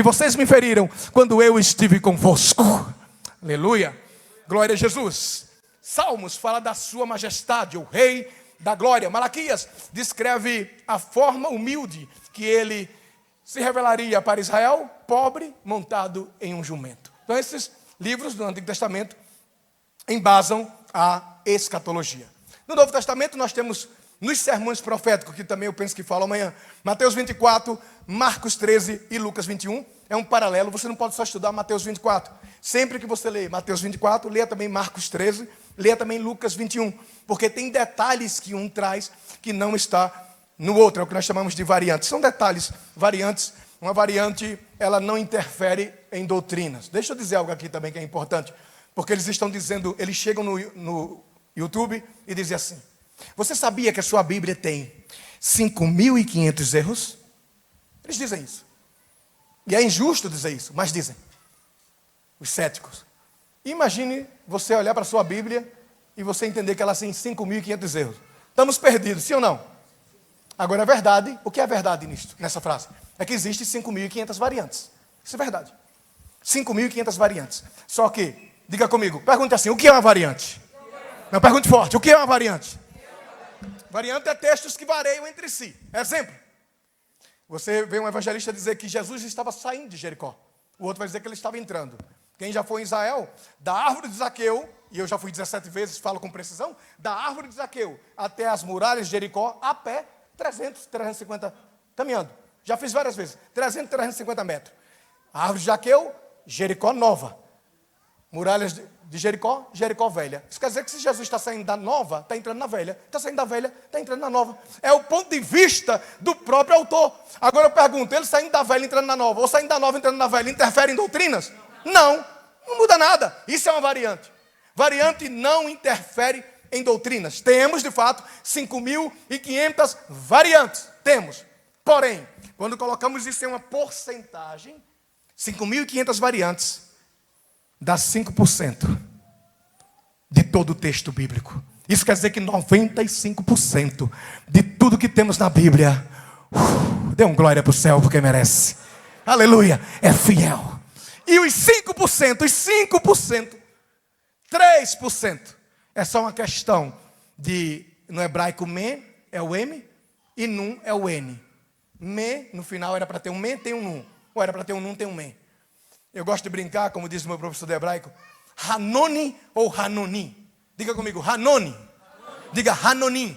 vocês me feriram quando eu estive convosco. Aleluia, glória a Jesus. Salmos fala da sua majestade, o rei da glória. Malaquias descreve a forma humilde que ele se revelaria para Israel, pobre, montado em um jumento. Então esses livros do Antigo Testamento embasam a escatologia. No Novo Testamento nós temos nos sermões proféticos, que também eu penso que falo amanhã, Mateus 24, Marcos 13 e Lucas 21. É um paralelo, você não pode só estudar Mateus 24. Sempre que você lê Mateus 24, leia também Marcos 13, leia também Lucas 21. Porque tem detalhes que um traz que não está no outro. É o que nós chamamos de variantes. São detalhes, variantes uma variante, ela não interfere em doutrinas. Deixa eu dizer algo aqui também que é importante, porque eles estão dizendo, eles chegam no YouTube e dizem assim: você sabia que a sua Bíblia tem 5.500 erros? Eles dizem isso. E é injusto dizer isso, mas dizem. Os céticos. Imagine você olhar para a sua Bíblia e você entender que ela tem 5.500 erros. Estamos perdidos, sim ou não? Agora é verdade. O que é verdade nessa frase? É que existem 5.500 variantes. Isso é verdade. 5.500 variantes. Só que, diga comigo, pergunte assim: o que é uma variante? Não, pergunte forte: o que é uma variante? Variante é textos que variam entre si. Exemplo: você vê um evangelista dizer que Jesus estava saindo de Jericó. O outro vai dizer que ele estava entrando. Quem já foi em Israel, da árvore de Zaqueu, e eu já fui 17 vezes, falo com precisão, da árvore de Zaqueu até as muralhas de Jericó, a pé, 350, caminhando. Já fiz várias vezes, 350 metros. A árvore de Zaqueu, Jericó nova. Muralhas de Jericó, Jericó velha. Isso quer dizer que se Jesus está saindo da nova, está entrando na velha. Está saindo da velha, está entrando na nova. É o ponto de vista do próprio autor. Agora eu pergunto, ele saindo da velha, entrando na nova, ou saindo da nova, entrando na velha, interfere em doutrinas? Não muda nada. Isso é uma variante. Variante não interfere em doutrinas. Temos, de fato, 5.500 variantes. Temos. Porém, quando colocamos isso em uma porcentagem, 5.500 variantes dá 5% de todo o texto bíblico. Isso quer dizer que 95% de tudo que temos na Bíblia, dê um glória para o céu, porque merece. Aleluia, é fiel. E os 5%, 3% é só uma questão de, no hebraico, me é o M e num é o N. Me, no final era para ter um me, tem um num. Ou era para ter um num, tem um me. Eu gosto de brincar, como diz o meu professor de hebraico, Hanoni ou Hanoni. Diga comigo, Hanoni. Diga Hanoni.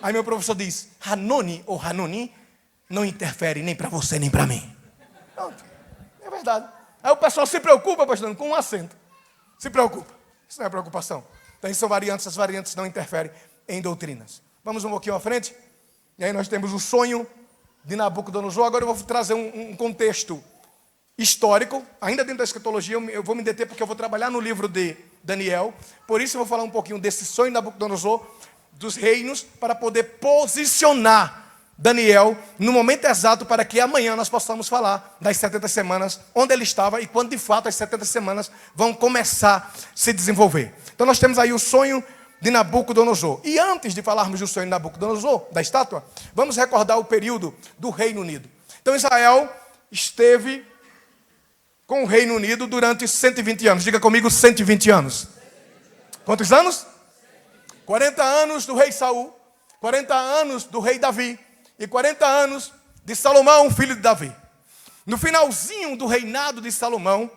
Aí meu professor diz, Hanoni ou Hanoni não interfere nem para você nem para mim. Pronto, é verdade. Aí o pessoal se preocupa, pastor, com um acento. Se preocupa. Isso não é preocupação. Então, são variantes, as variantes não interferem em doutrinas. Vamos um pouquinho à frente. E aí nós temos o sonho de Nabucodonosor. Agora eu vou trazer um contexto histórico. Ainda dentro da escatologia, eu vou me deter porque eu vou trabalhar no livro de Daniel. Por isso eu vou falar um pouquinho desse sonho de Nabucodonosor, dos reinos, para poder posicionar Daniel no momento exato para que amanhã nós possamos falar das 70 semanas, onde ele estava e quando de fato as 70 semanas vão começar a se desenvolver. Então nós temos aí o sonho de Nabucodonosor. E antes de falarmos do sonho de Nabucodonosor, da estátua, vamos recordar o período do Reino Unido. Então Israel esteve com o Reino Unido durante 120 anos. Diga comigo, 120 anos. Quantos anos? 40 anos do rei Saul, 40 anos do rei Davi, e 40 anos de Salomão, filho de Davi. No finalzinho do reinado de Salomão,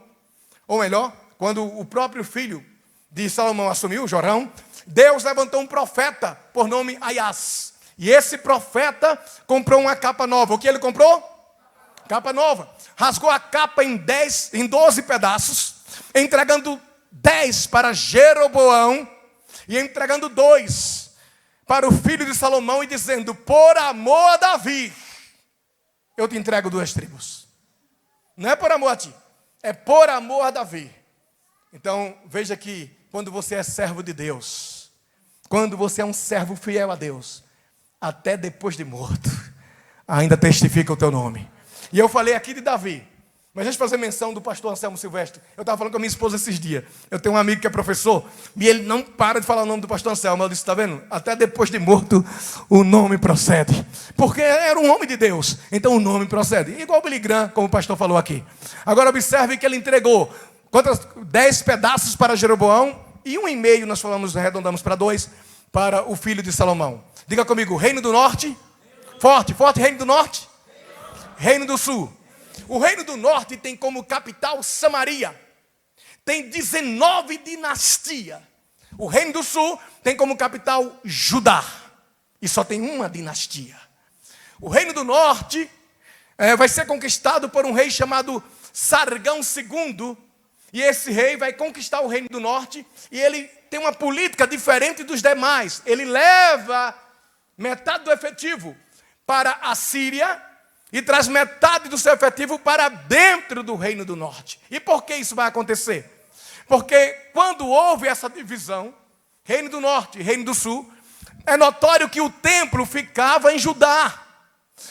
ou melhor, quando o próprio filho de Salomão assumiu, Jorão, Deus levantou um profeta por nome Aias. E esse profeta comprou uma capa nova. O que ele comprou? Capa nova. Rasgou a capa em 12 pedaços, entregando 10 para Jeroboão e entregando 2 para o filho de Salomão e dizendo, por amor a Davi, eu te entrego 2 tribos. Não é por amor a ti, é por amor a Davi. Então, veja que quando você é servo de Deus, quando você é um servo fiel a Deus, até depois de morto, ainda testifica o teu nome. E eu falei aqui de Davi, mas deixa eu fazer menção do pastor Anselmo Silvestre. Eu estava falando com a minha esposa esses dias. Eu tenho um amigo que é professor, e ele não para de falar o nome do pastor Anselmo. Eu disse, está vendo? Até depois de morto, o nome procede. Porque era um homem de Deus, então o nome procede. Igual o Billy Graham, como o pastor falou aqui. Agora observe que ele entregou 10 pedaços para Jeroboão, e 1,5, nós falamos, arredondamos para 2, para o filho de Salomão. Diga comigo, reino do norte. Forte, forte, reino do norte. Reino do sul. O reino do norte tem como capital Samaria. Tem 19 dinastias. O reino do sul tem como capital Judá. E só tem uma dinastia. O reino do norte vai ser conquistado por um rei chamado Sargão II. E esse rei vai conquistar o reino do norte. E ele tem uma política diferente dos demais. Ele leva metade do efetivo para a Síria e traz metade do seu efetivo para dentro do reino do norte. E por que isso vai acontecer? Porque quando houve essa divisão, reino do norte e reino do sul, é notório que o templo ficava em Judá.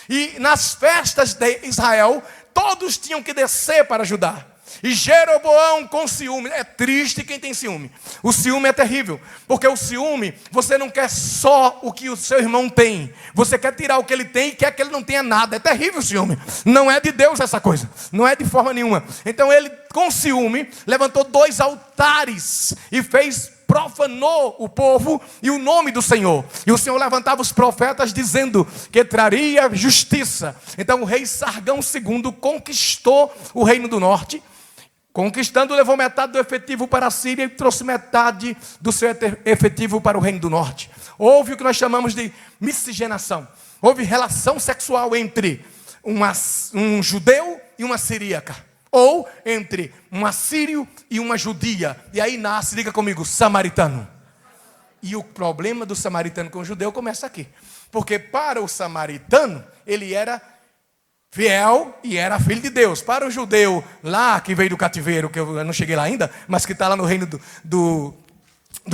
E nas festas de Israel, todos tinham que descer para Judá. E Jeroboão com ciúme, é triste quem tem ciúme. O ciúme é terrível, porque o ciúme, você não quer só o que o seu irmão tem. Você quer tirar o que ele tem e quer que ele não tenha nada. É terrível o ciúme. Não é de Deus essa coisa. Não é de forma nenhuma. Então ele, com ciúme, levantou 2 altares e profanou o povo e o nome do Senhor. E o Senhor levantava os profetas dizendo que traria justiça. Então o rei Sargão II conquistou o reino do norte. Conquistando, levou metade do efetivo para a Síria e trouxe metade do seu efetivo para o reino do norte. Houve o que nós chamamos de miscigenação. Houve relação sexual entre um judeu e uma siríaca. Ou entre um assírio e uma judia. E aí nasce, diga comigo, samaritano. E o problema do samaritano com o judeu começa aqui. Porque para o samaritano, ele era fiel e era filho de Deus. Para o judeu lá que veio do cativeiro, que eu não cheguei lá ainda, mas que está lá no reino do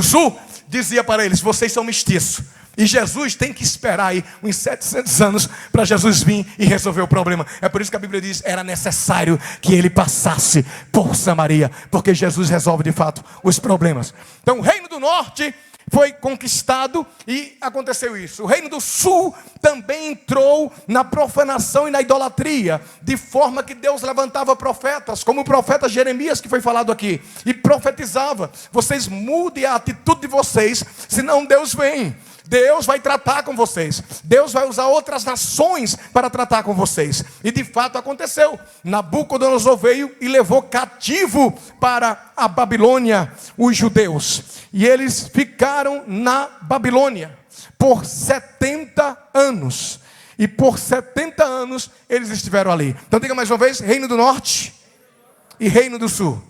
sul, dizia para eles, vocês são mestiços. E Jesus tem que esperar aí uns 700 anos para Jesus vir e resolver o problema. É por isso que a Bíblia diz, era necessário que ele passasse por Samaria, porque Jesus resolve de fato os problemas. Então o reino do norte foi conquistado e aconteceu isso. O reino do sul também entrou na profanação e na idolatria, de forma que Deus levantava profetas, como o profeta Jeremias, que foi falado aqui, e profetizava, vocês mudem a atitude de vocês, senão Deus vem. Deus vai tratar com vocês. Deus vai usar outras nações para tratar com vocês. E de fato aconteceu. Nabucodonosor veio e levou cativo para a Babilônia os judeus. E eles ficaram na Babilônia por 70 anos. E por 70 anos eles estiveram ali. Então diga mais uma vez, reino do norte e reino do sul.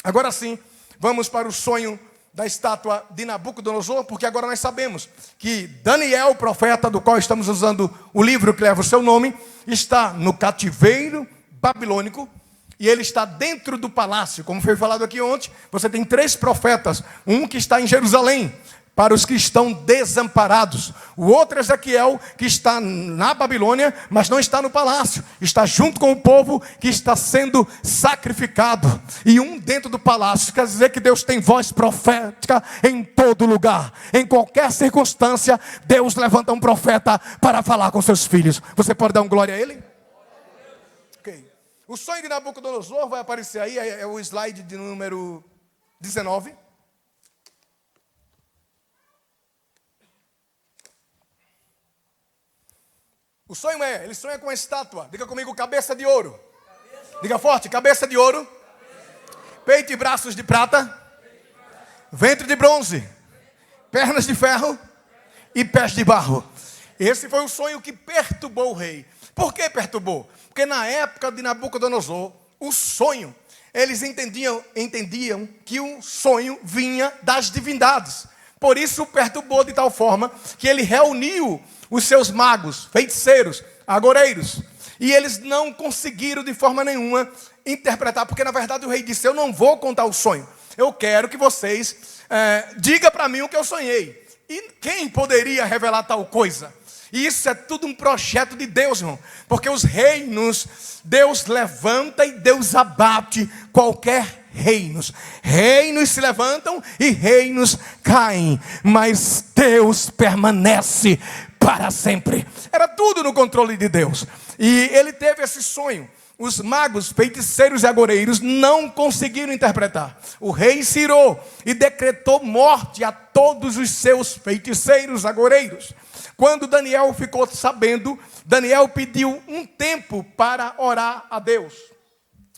Agora sim, vamos para o sonho da estátua de Nabucodonosor, porque agora nós sabemos que Daniel, profeta, do qual estamos usando o livro que leva o seu nome, está no cativeiro babilônico, e ele está dentro do palácio. Como foi falado aqui ontem, você tem 3 profetas, um que está em Jerusalém, para os que estão desamparados. O outro é Ezequiel, que está na Babilônia, mas não está no palácio. Está junto com o povo que está sendo sacrificado. E um dentro do palácio. Quer dizer que Deus tem voz profética em todo lugar. Em qualquer circunstância, Deus levanta um profeta para falar com seus filhos. Você pode dar um glória a ele? Ok. O sonho de Nabucodonosor vai aparecer aí, é o slide de número 19. O sonho ele sonha com uma estátua. Diga comigo, cabeça de ouro. Diga forte, cabeça de ouro. Peito e braços de prata. Ventre de bronze. Pernas de ferro. E pés de barro. Esse foi o sonho que perturbou o rei. Por que perturbou? Porque na época de Nabucodonosor, o sonho, eles entendiam que o sonho vinha das divindades. Por isso perturbou de tal forma que ele reuniu os seus magos, feiticeiros, agoreiros. E eles não conseguiram de forma nenhuma interpretar, porque na verdade o rei disse, eu não vou contar o sonho. Eu quero que vocês digam para mim o que eu sonhei. E quem poderia revelar tal coisa? E isso é tudo um projeto de Deus, irmão. Porque os reinos, Deus levanta e Deus abate qualquer reinos. Reinos se levantam e reinos caem. Mas Deus permanece para sempre. Era tudo no controle de Deus. E ele teve esse sonho. Os magos, feiticeiros e agoreiros não conseguiram interpretar. O rei se irou e decretou morte a todos os seus feiticeiros, agoreiros. Quando Daniel ficou sabendo, Daniel pediu um tempo para orar a Deus.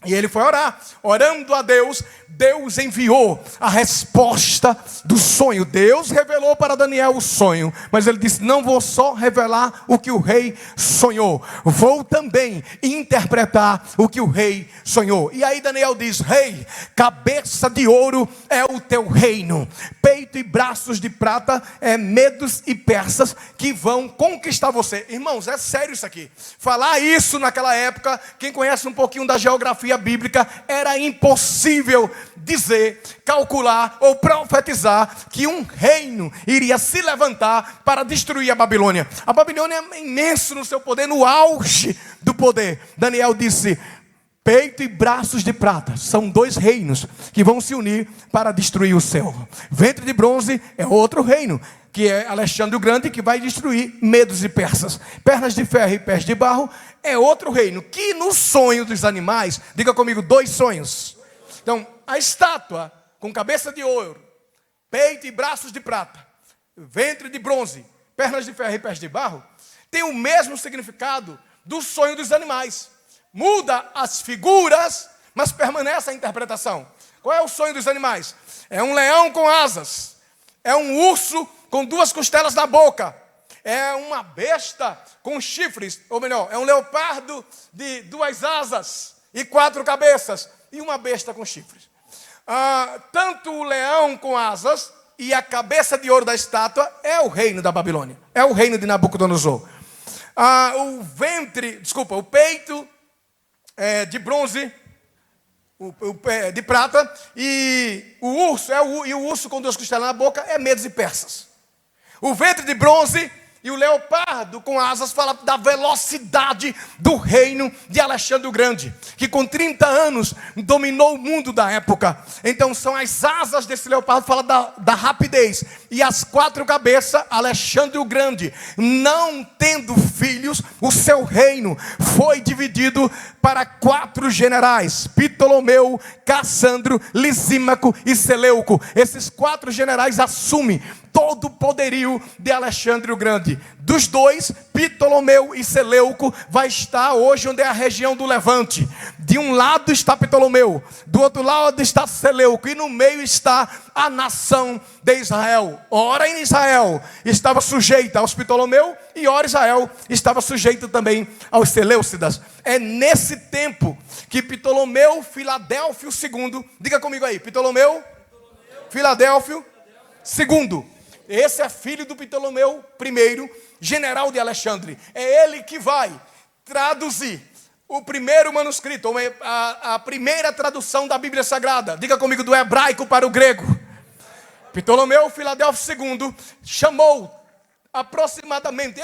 E ele foi orar, orando a Deus, Deus enviou a resposta do sonho. Deus revelou para Daniel o sonho, mas ele disse: não vou só revelar o que o rei sonhou, vou também interpretar o que o rei sonhou. E aí Daniel diz: rei, cabeça de ouro é o teu reino, peito e braços de prata é medos e persas que vão conquistar você. Irmãos, é sério isso aqui. Falar isso naquela época, quem conhece um pouquinho da geografia bíblica, era impossível dizer, calcular ou profetizar que um reino iria se levantar para destruir a Babilônia. A Babilônia é imenso no seu poder, no auge do poder. Daniel disse: peito e braços de prata são dois reinos que vão se unir para destruir o céu. Ventre de bronze é outro reino, que é Alexandre o Grande, que vai destruir medos e persas. Pernas de ferro e pés de barro é outro reino, que no sonho dos animais, diga comigo, dois sonhos. Então, a estátua com cabeça de ouro, peito e braços de prata, ventre de bronze, pernas de ferro e pés de barro, tem o mesmo significado do sonho dos animais. Muda as figuras, mas permanece a interpretação. Qual é o sonho dos animais? É um leão com asas, é um urso com duas costelas na boca, é uma besta com chifres, ou melhor, é um leopardo de duas asas e quatro cabeças, e uma besta com chifres. Tanto o leão com asas e a cabeça de ouro da estátua é o reino da Babilônia, é o reino de Nabucodonosor. O peito de bronze, de prata, e o urso com duas costelas na boca é medos e persas. O ventre de bronze e o leopardo com asas fala da velocidade do reino de Alexandre o Grande, que com 30 anos dominou o mundo da época. Então são as asas desse leopardo, fala da rapidez. E as quatro cabeças, Alexandre o Grande, não tendo filhos, o seu reino foi dividido para quatro generais: Ptolomeu, Cassandro, Lisímaco e Seleuco. Esses quatro generais assumem todo o poderio de Alexandre o Grande. Dos dois, Ptolomeu e Seleuco vai estar hoje onde é a região do Levante. De um lado está Ptolomeu, do outro lado está Seleuco, e no meio está a nação de Israel. Ora em Israel estava sujeita aos Ptolomeu, e ora Israel estava sujeito também aos Seleucidas. É nesse tempo que Ptolomeu Filadélfio II, diga comigo aí, Ptolomeu Filadélfio II, esse é filho do Ptolomeu I, general de Alexandre. É ele que vai traduzir o primeiro manuscrito, a primeira tradução da Bíblia Sagrada. Diga comigo, do hebraico para o grego. Ptolomeu Filadélfio II chamou aproximadamente,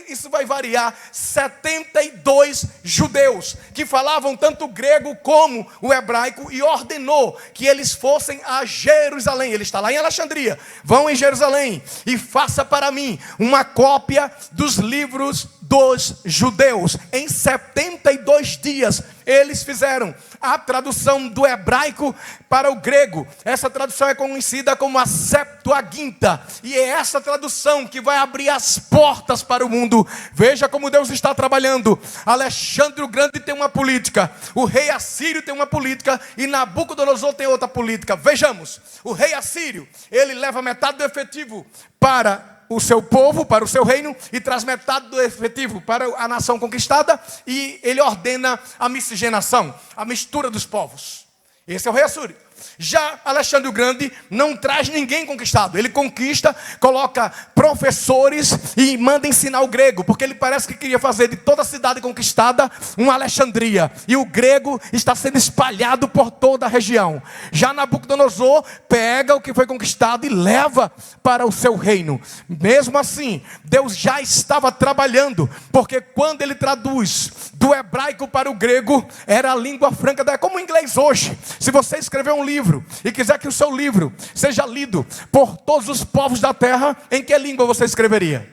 isso vai variar, 72 judeus que falavam tanto o grego como o hebraico, e ordenou que eles fossem a Jerusalém. Ele está lá em Alexandria. Vão em Jerusalém e faça para mim uma cópia dos livros dos judeus. Em 72 dias eles fizeram a tradução do hebraico para o grego. Essa tradução é conhecida como a Septuaginta, e é essa tradução que vai abrir as portas para o mundo. Veja como Deus está trabalhando. Alexandre o Grande tem uma política, o rei assírio tem uma política, e Nabucodonosor tem outra política. Vejamos, o rei assírio, ele leva metade do efetivo para o seu povo, para o seu reino, e traz metade do efetivo para a nação conquistada, e ele ordena a miscigenação, a mistura dos povos. Esse é o rei assírio. Já Alexandre o Grande não traz ninguém conquistado. Ele conquista, coloca professores e manda ensinar o grego, porque ele parece que queria fazer de toda a cidade conquistada uma Alexandria, e o grego está sendo espalhado por toda a região. Já Nabucodonosor pega o que foi conquistado e leva para o seu reino. Mesmo assim, Deus já estava trabalhando, porque quando ele traduz do hebraico para o grego, era a língua franca, como o inglês hoje. Se você escrever um livro e quiser que o seu livro seja lido por todos os povos da terra, em que língua você escreveria?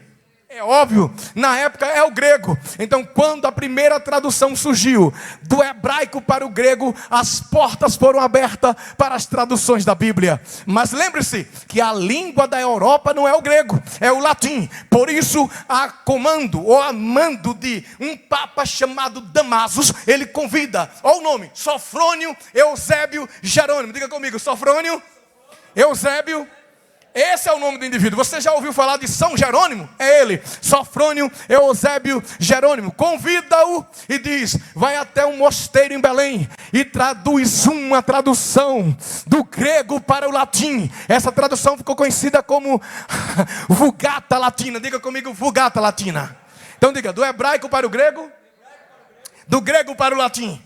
É óbvio, na época é o grego. Então, quando a primeira tradução surgiu do hebraico para o grego, as portas foram abertas para as traduções da Bíblia. Mas lembre-se que a língua da Europa não é o grego, é o latim. Por isso, a comando ou a mando de um papa chamado Damasus, ele convida, olha o nome, Sofrônio Eusébio Jerônimo. Diga comigo, Sofrônio Eusébio. Esse é o nome do indivíduo. Você já ouviu falar de São Jerônimo? É ele, Sofrônio Eusébio Jerônimo. Convida-o e diz: vai até um mosteiro em Belém e traduz uma tradução do grego para o latim. Essa tradução ficou conhecida como Vulgata Latina. Diga comigo, Vulgata Latina. Então diga, do hebraico para o grego, do grego para o latim.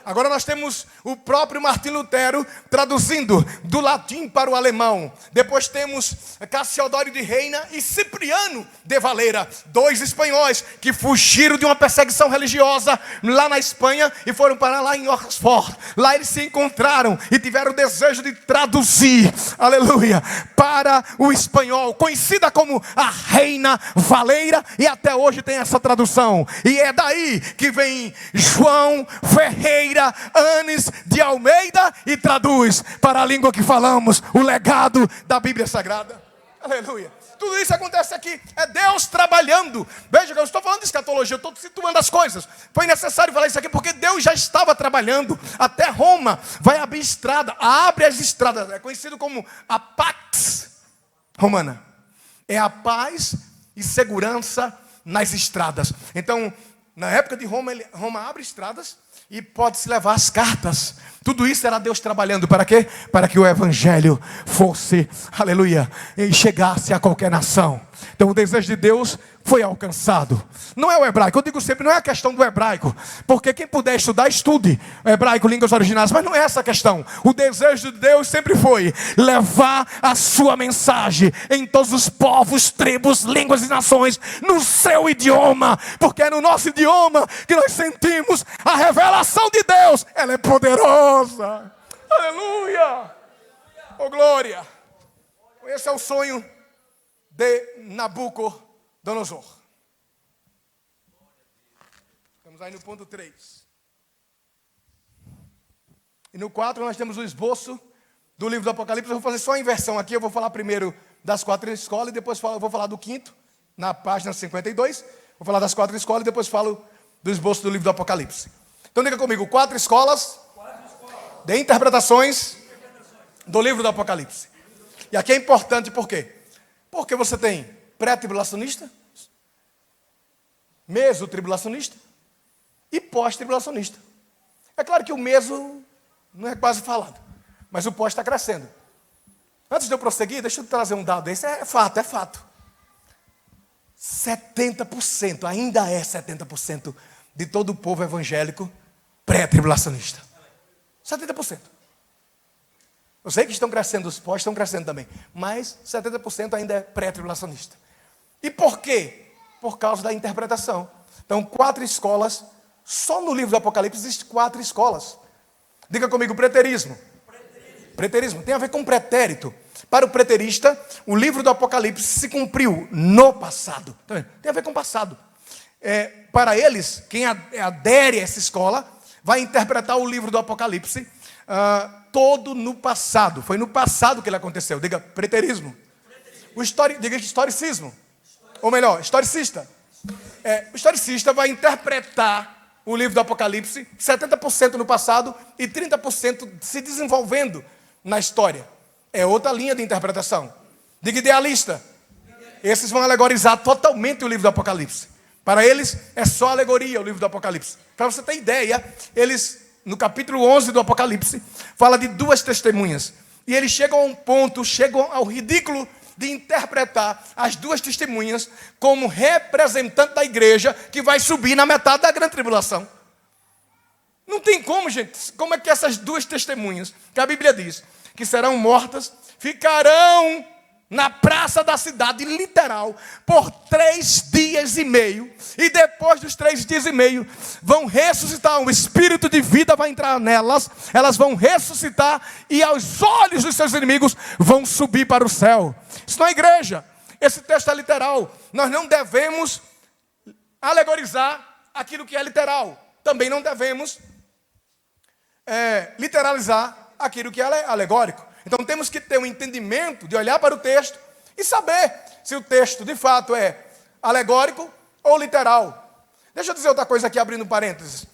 Agora nós temos o próprio Martim Lutero traduzindo do latim para o alemão. Depois temos Cassiodoro de Reina e Cipriano de Valera, 2 espanhóis que fugiram de uma perseguição religiosa lá na Espanha e foram parar lá em Oxford. Lá eles se encontraram e tiveram o desejo de traduzir, aleluia, para o espanhol, conhecida como a Reina Valera, e até hoje tem essa tradução. E é daí que vem João Ferreira Anes de Almeida e traduz para a língua que falamos o legado da Bíblia Sagrada. Aleluia. Tudo isso acontece aqui, é Deus trabalhando. Veja que eu estou falando de escatologia, eu estou situando as coisas. Foi necessário falar isso aqui porque Deus já estava trabalhando. Até Roma vai abrir estrada, abre as estradas. É conhecido como a Pax Romana. É a paz e segurança nas estradas. Então, na época de Roma, Roma abre estradas e pode-se levar as cartas. Tudo isso era Deus trabalhando para quê? Para que o evangelho fosse, aleluia, e chegasse a qualquer nação. Então o desejo de Deus foi alcançado. Não é o hebraico, eu digo sempre, não é a questão do hebraico, porque quem puder estudar, estude o hebraico, línguas originais, mas não é essa a questão. O desejo de Deus sempre foi levar a sua mensagem em todos os povos, tribos, línguas e nações, no seu idioma, porque é no nosso idioma que nós sentimos a revelação de Deus. Ela é poderosa. Aleluia. Oh glória. Esse é o sonho de Nabucodonosor. Estamos aí no ponto 3. E no 4 nós temos o esboço do livro do Apocalipse. Eu vou fazer só a inversão aqui. Eu vou falar primeiro das 4 escolas e depois eu vou falar do 5º, na página 52. Vou falar das 4 escolas e depois falo do esboço do livro do Apocalipse. Então diga comigo, 4 escolas de interpretações do livro do Apocalipse. E aqui é importante por quê? Porque você tem pré-tribulacionista, meso-tribulacionista e pós-tribulacionista. É claro que o meso não é quase falado, mas o pós está crescendo. Antes de eu prosseguir, deixa eu trazer um dado. Esse é fato, é fato. 70%, ainda é 70% de todo o povo evangélico pré-tribulacionista. 70%. Eu sei que estão crescendo, os pós estão crescendo também, mas 70% ainda é pré-tribulacionista. E por quê? Por causa da interpretação. Então, 4 escolas, só no livro do Apocalipse existem 4 escolas. Diga comigo, preterismo. Preterismo tem a ver com pretérito. Para o preterista, o livro do Apocalipse se cumpriu no passado. Tem a ver com o passado. Para eles, quem adere a essa escola, vai interpretar o livro do Apocalipse todo no passado. Foi no passado que ele aconteceu. Diga preterismo. Diga historicismo. Ou melhor, historicista. O historicista vai interpretar o livro do Apocalipse 70% no passado e 30% se desenvolvendo na história. É outra linha de interpretação. Diga idealista. Esses vão alegorizar totalmente o livro do Apocalipse. Para eles é só alegoria o livro do Apocalipse. Para você ter ideia, eles, no capítulo 11 do Apocalipse, fala de 2 testemunhas. E eles chegam a um ponto, chegam ao ridículo de interpretar as 2 testemunhas como representante da igreja que vai subir na metade da grande tribulação. Não tem como, gente. Como é que essas 2 testemunhas, que a Bíblia diz, que serão mortas, ficarão na praça da cidade, literal, por 3 dias e meio. E depois dos 3 dias e meio, vão ressuscitar. Um espírito de vida vai entrar nelas. Elas vão ressuscitar. E aos olhos dos seus inimigos, vão subir para o céu. Isso não é igreja. esse texto é literal. Nós não devemos alegorizar aquilo que é literal. Também não devemos literalizar aquilo que é alegórico. Então temos que ter um entendimento de olhar para o texto e saber se o texto de fato é alegórico ou literal. Deixa eu dizer outra coisa aqui, abrindo parênteses.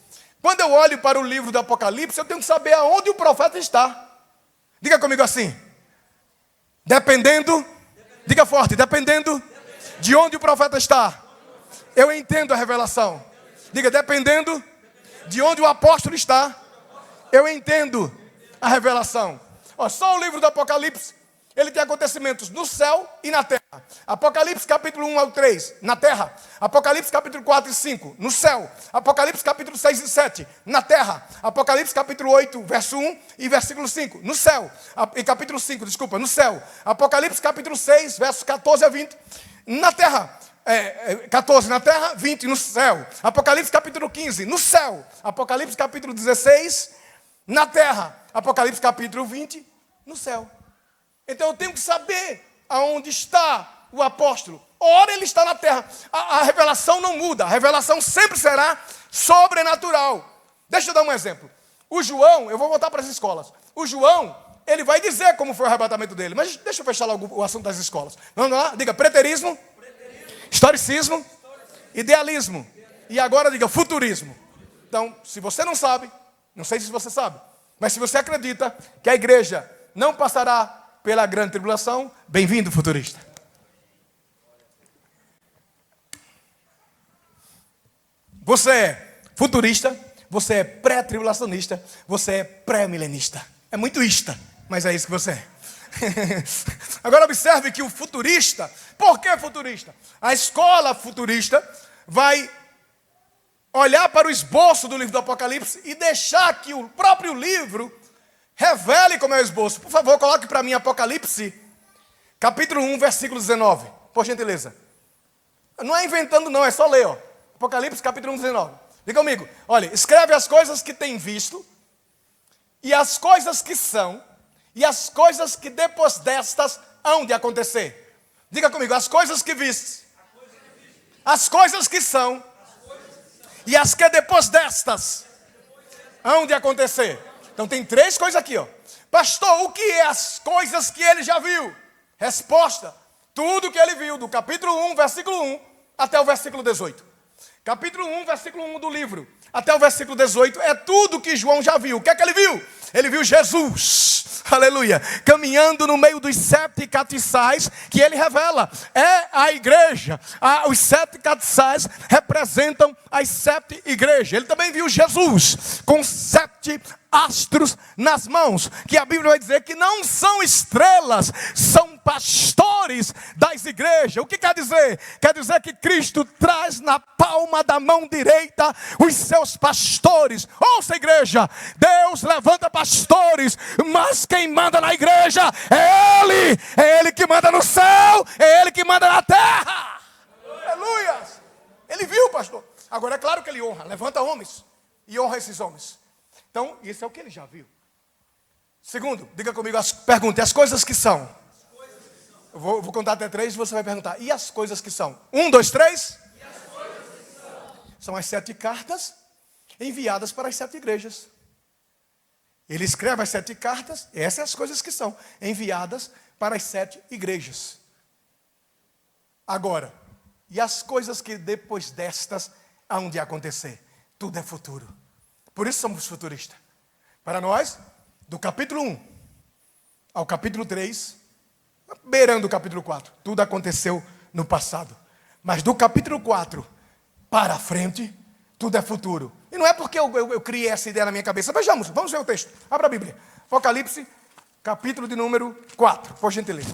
Quando eu olho para o livro do Apocalipse, eu tenho que saber aonde o profeta está. Diga comigo assim. Dependendo, diga forte, dependendo de onde o profeta está, eu entendo a revelação. Diga, dependendo de onde o apóstolo está, eu entendo a revelação. Só o livro do Apocalipse, ele tem acontecimentos no céu e na terra. Apocalipse capítulo 1 ao 3, na terra. Apocalipse capítulo 4 e 5, no céu. Apocalipse capítulo 6 e 7, na terra. Apocalipse capítulo 8, verso 1 e versículo 5, no céu. E capítulo 5, desculpa, no céu. Apocalipse capítulo 6, versos 14 a 20, na terra. 14 na terra, 20 no céu. Apocalipse capítulo 15, no céu. Apocalipse capítulo 16, na terra. Apocalipse capítulo 20, no céu. Então eu tenho que saber aonde está o apóstolo. Ora ele está na terra. A revelação não muda. A revelação sempre será sobrenatural. Deixa eu dar um exemplo. O João, eu vou voltar para as escolas. O João, ele vai dizer como foi o arrebatamento dele. Mas deixa eu fechar logo o assunto das escolas. Vamos lá? Diga preterismo, historicismo, idealismo. E agora diga futurismo. Então, se você não sabe, não sei se você sabe, mas se você acredita que a igreja não passará pela grande tribulação, bem-vindo, futurista. Você é futurista, você é pré-tribulacionista, você é pré-milenista. É muito ista, mas é isso que você é. Agora observe que o futurista, por que futurista? A escola futurista vai olhar para o esboço do livro do Apocalipse e deixar que o próprio livro revele como é o esboço. Por favor, coloque para mim Apocalipse, capítulo 1, versículo 19. Por gentileza. Não é inventando não, é só ler. Apocalipse, capítulo 1, 19. Diga comigo. Olha, escreve as coisas que tem visto, e as coisas que são, e as coisas que depois destas hão de acontecer. Diga comigo, as coisas que viste, as coisas que são, e as que depois destas hão de acontecer. Então tem três coisas aqui, Pastor, o que é as coisas que ele já viu? Resposta, tudo que ele viu, do capítulo 1, versículo 1, até o versículo 18. Capítulo 1, versículo 1 do livro, até o versículo 18, é tudo que João já viu. O que é que ele viu? Ele viu Jesus, aleluia, caminhando no meio dos 7 castiçais que ele revela. É a igreja. Os 7 castiçais representam as 7 igrejas. Ele também viu Jesus com 7 astros nas mãos, que a Bíblia vai dizer que não são estrelas, são pastores das igrejas. O que quer dizer? Quer dizer que Cristo traz na palma da mão direita os seus pastores. Ouça, igreja, Deus levanta pastores, mas quem manda na igreja é Ele que manda no céu, é Ele que manda na terra. Aleluia! Ele viu, pastor. Agora é claro que ele honra, levanta homens e honra esses homens. Então, isso é o que ele já viu. Segundo, diga comigo, pergunte, as coisas que são. Eu vou contar até 3 e você vai perguntar, e as coisas que são? 1, 2, 3. E as coisas que são? São as 7 cartas enviadas para as 7 igrejas. Ele escreve as 7 cartas, essas são as coisas que são enviadas para as 7 igrejas. Agora, e as coisas que depois destas hão de acontecer? Tudo é futuro. Por isso somos futuristas. Para nós, do capítulo 1 ao capítulo 3, beirando o capítulo 4, tudo aconteceu no passado. Mas do capítulo 4 para frente, tudo é futuro. E não é porque eu criei essa ideia na minha cabeça. Vejamos, vamos ver o texto. Abra a Bíblia. Apocalipse, capítulo de número 4, por gentileza.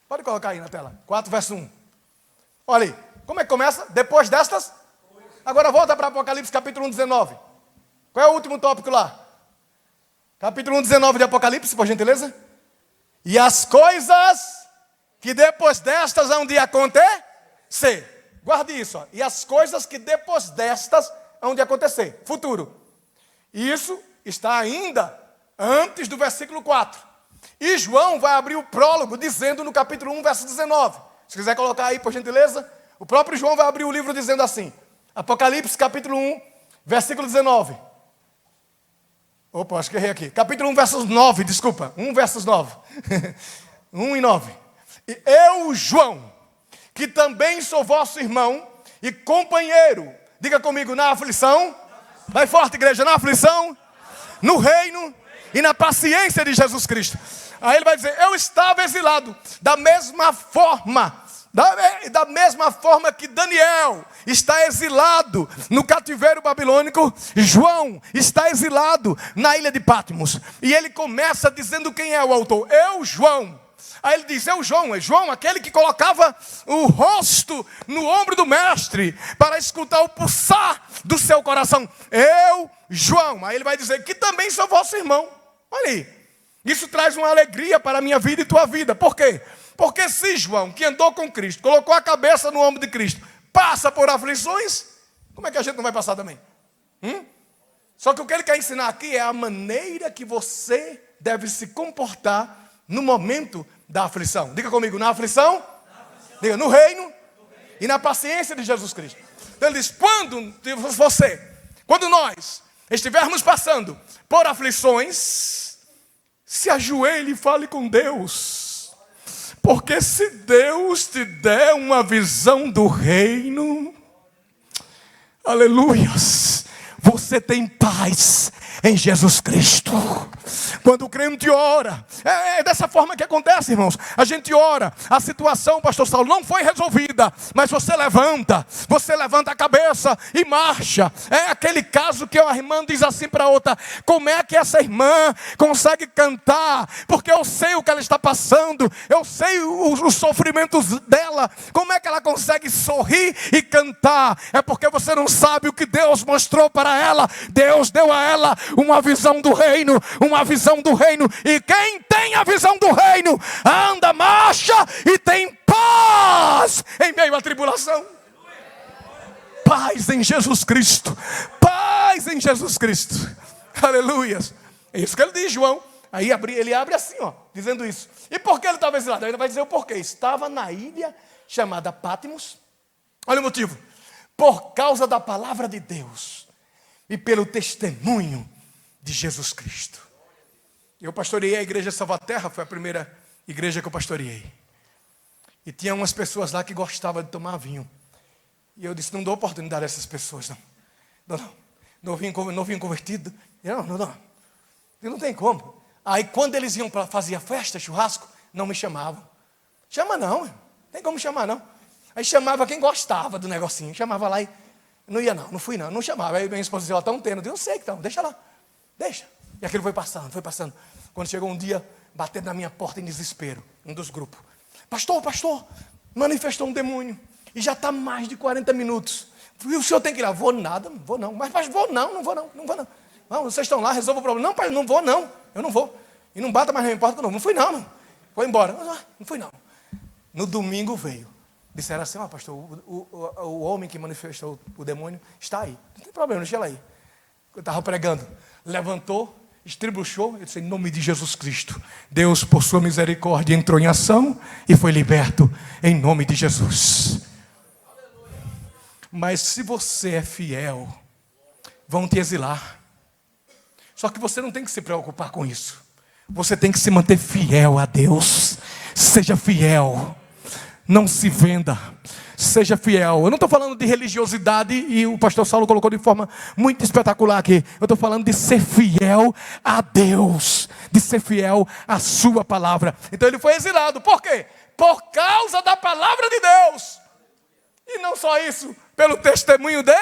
Pode colocar aí na tela. 4, verso 1. Olha aí. Como é que começa? Depois destas. Agora volta para Apocalipse, capítulo 1, 19. Qual é o último tópico lá? Capítulo 1, 19 de Apocalipse, por gentileza. E as coisas que depois destas hão de acontecer. Guarde isso. E as coisas que depois destas hão de acontecer. Futuro. Isso está ainda antes do versículo 4. E João vai abrir o prólogo dizendo no capítulo 1, verso 19. Se quiser colocar aí, por gentileza. O próprio João vai abrir o livro dizendo assim. Apocalipse, capítulo 1, versículo 19. Opa, acho que errei aqui. Capítulo 1, versos 9, desculpa. 1, versos 9. 1 e 9. E eu, João, que também sou vosso irmão e companheiro. Diga comigo, na aflição. Vai forte, igreja, na aflição, no reino e na paciência de Jesus Cristo. Aí ele vai dizer, eu estava exilado da mesma forma que Daniel está exilado no cativeiro babilônico, João está exilado na ilha de Patmos. E ele começa dizendo quem é o autor. Eu, João. Aí ele diz, é João, aquele que colocava o rosto no ombro do mestre para escutar o pulsar do seu coração. Eu, João. Aí ele vai dizer que também sou vosso irmão. Olha aí. Isso traz uma alegria para a minha vida e tua vida. Por quê? Porque se João, que andou com Cristo, colocou a cabeça no ombro de Cristo, passa por aflições, como é que a gente não vai passar também? Só que o que ele quer ensinar aqui é a maneira que você deve se comportar no momento da aflição. Diga comigo, na aflição. Diga, no reino e na paciência de Jesus Cristo. Então ele diz, quando nós estivermos passando por aflições, se ajoelhe e fale com Deus. Porque se Deus te der uma visão do reino, aleluias, você tem paz em Jesus Cristo. Quando o crente ora, é dessa forma que acontece, irmãos. A gente ora, a situação, pastor Saulo, não foi resolvida, mas você levanta a cabeça e marcha. É aquele caso que a irmã diz assim para a outra, como é que essa irmã consegue cantar? Porque eu sei o que ela está passando, eu sei os sofrimentos dela, como é que ela consegue sorrir e cantar? É porque você não sabe o que Deus mostrou para ela. Deus deu a ela uma visão do reino, e quem tem a visão do reino, anda, marcha e tem paz em meio à tribulação. Paz em Jesus Cristo, aleluias. É isso que ele diz, João. Aí ele abre assim, dizendo isso. E por que ele estava exilado? Ele vai dizer o porquê. Estava na ilha chamada Patmos. Olha o motivo. Por causa da palavra de Deus e pelo testemunho de Jesus Cristo. Eu pastoreei a igreja Salvaterra, foi a primeira igreja que eu pastoreei. E tinha umas pessoas lá que gostavam de tomar vinho. E eu disse, não dou oportunidade a essas pessoas, não. Novinho convertido. Não tem como. Aí quando eles iam para fazer festa, churrasco, não me chamavam. Chama não tem como chamar não. Aí chamava quem gostava do negocinho. Chamava lá e não ia não fui não chamava. Aí minha esposa dizia, estão tendo. Eu sei que estão, deixa lá, deixa. E aquilo foi passando. Quando chegou um dia, batendo na minha porta em desespero, um dos grupos. Pastor, manifestou um demônio. E já está mais de 40 minutos. E o senhor tem que ir lá? Vou nada, não vou não. Mas não vou não. Não, vocês estão lá, resolvam o problema. Não, pai, não vou não. Eu não vou. E não bata mais na minha porta não. Não fui não. Foi embora. Não fui não. No domingo veio. Disseram assim, pastor, o homem que manifestou o demônio está aí. Não tem problema, deixa ela aí. Eu estava pregando. Levantou, estribuchou. Eu disse, em nome de Jesus Cristo. Deus, por sua misericórdia, entrou em ação e foi liberto em nome de Jesus. Mas se você é fiel, vão te exilar. Só que você não tem que se preocupar com isso. Você tem que se manter fiel a Deus. Seja fiel. Não se venda. Seja fiel. Eu não estou falando de religiosidade, e o pastor Saulo colocou de forma muito espetacular aqui. Eu estou falando de ser fiel a Deus. De ser fiel à sua palavra. Então ele foi exilado. Por quê? Por causa da palavra de Deus. E não só isso, pelo testemunho de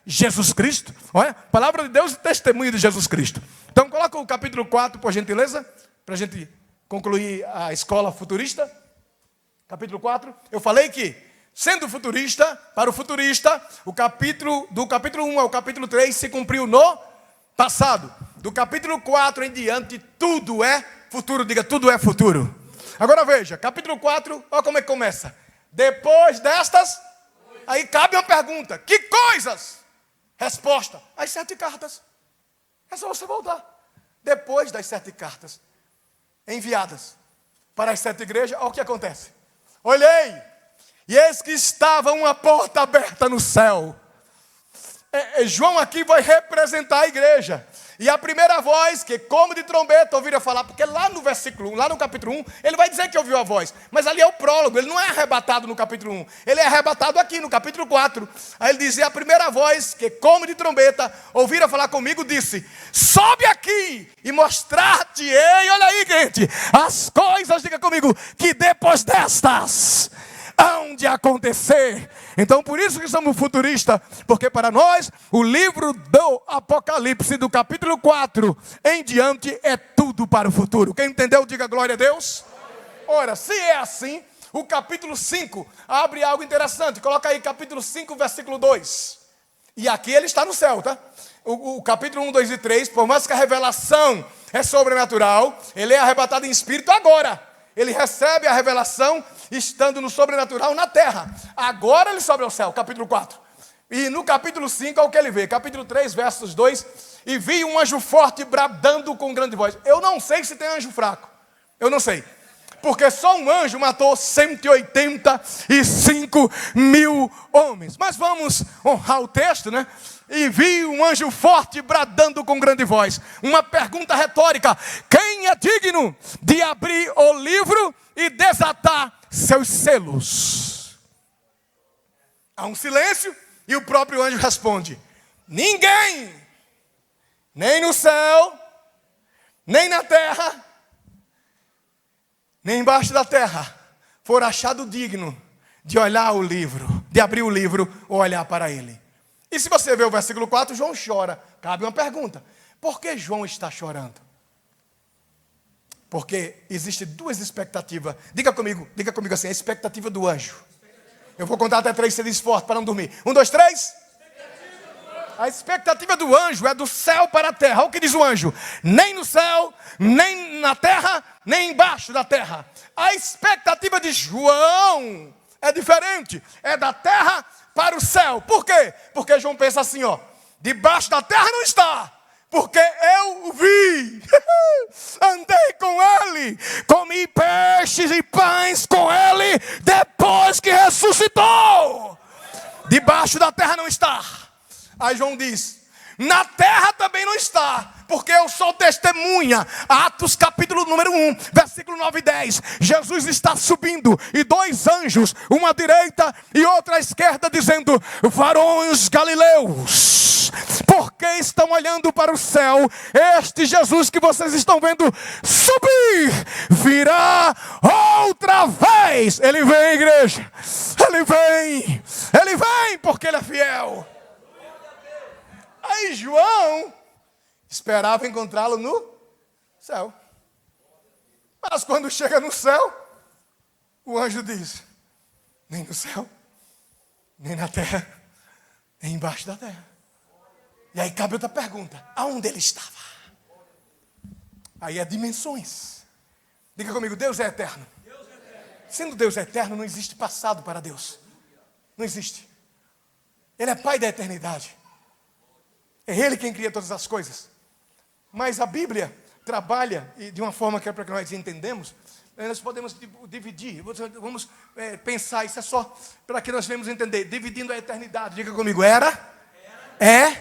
Jesus Cristo. Olha, palavra de Deus e testemunho de Jesus Cristo. Então coloca o capítulo 4, por gentileza, para a gente concluir a escola futurista. Capítulo 4. Eu falei que, sendo futurista, para o futurista, do capítulo 1 ao capítulo 3 se cumpriu no passado. Do capítulo 4 em diante, tudo é futuro. Diga, tudo é futuro. Agora veja, capítulo 4, olha como é que começa. Depois destas, aí cabe uma pergunta. Que coisas? Resposta, as 7 cartas. É só você voltar. Depois das 7 cartas. enviadas para as 7 igrejas, olha o que acontece. Olhei, e eis que estava uma porta aberta no céu. João aqui vai representar a igreja. E a primeira voz, que como de trombeta ouviram falar, porque lá no versículo 1, lá no capítulo 1, ele vai dizer que ouviu a voz. Mas ali é o prólogo, ele não é arrebatado no capítulo 1. Ele é arrebatado aqui no capítulo 4. Aí ele diz, e a primeira voz, que como de trombeta ouviram falar comigo, disse, sobe aqui e mostrar-te-ei, olha aí gente, as coisas, diga comigo, que depois destas hão de acontecer. Então por isso que somos futuristas, porque para nós o livro do Apocalipse, do capítulo 4 em diante, é tudo para o futuro. Quem entendeu, diga glória a Deus. Ora, se é assim, o capítulo 5 abre algo interessante. Coloca aí capítulo 5, versículo 2. E aqui ele está no céu, tá? O capítulo 1, 2 e 3, por mais que a revelação é sobrenatural, ele é arrebatado em espírito agora. Ele recebe a revelação estando no sobrenatural na terra. Agora ele sobe ao céu, capítulo 4. E no capítulo 5 é o que ele vê. Capítulo 3, versos 2. E vi um anjo forte bradando com grande voz. Eu não sei se tem anjo fraco. Eu não sei. Porque só um anjo matou 185 mil homens. Mas vamos honrar o texto, né? E vi um anjo forte bradando com grande voz. Uma pergunta retórica. Quem é digno de abrir o livro e desatar seus selos? Há um silêncio e o próprio anjo responde. Ninguém, nem no céu, nem na terra, nem embaixo da terra, for achado digno de olhar o livro, de abrir o livro ou olhar para ele. E se você ver o versículo 4, João chora. Cabe uma pergunta. Por que João está chorando? Porque existem 2 expectativas. Diga comigo assim, a expectativa do anjo. Eu vou contar até 3, você diz forte para não dormir. 1, 2, 3. A expectativa do anjo é do céu para a terra. Olha o que diz o anjo. Nem no céu, nem na terra, nem embaixo da terra. A expectativa de João é diferente. É da terra para o céu. Por quê? Porque João pensa assim, ó. Debaixo da terra não está. Porque eu o vi. Andei com ele. Comi peixes e pães com ele. Depois que ressuscitou. Debaixo da terra não está. Aí João diz, na terra também não está, porque eu sou testemunha. Atos capítulo número 1, versículo 9 e 10. Jesus está subindo e 2 anjos, uma à direita e outra à esquerda, dizendo, varões galileus, por que estão olhando para o céu? Este Jesus que vocês estão vendo subir, virá outra vez. Ele vem, igreja, ele vem porque ele é fiel. Aí João esperava encontrá-lo no céu. Mas quando chega no céu, o anjo diz, nem no céu, nem na terra, nem embaixo da terra. E aí cabe outra pergunta, aonde ele estava? Aí é dimensões. Diga comigo, Deus é eterno. Sendo Deus eterno, não existe passado para Deus. Não existe. Ele é Pai da eternidade. É Ele quem cria todas as coisas. Mas a Bíblia trabalha, e de uma forma que é para que nós entendemos, nós podemos dividir, vamos pensar, isso é só para que nós venhamos entender, dividindo a eternidade. Diga comigo, era, é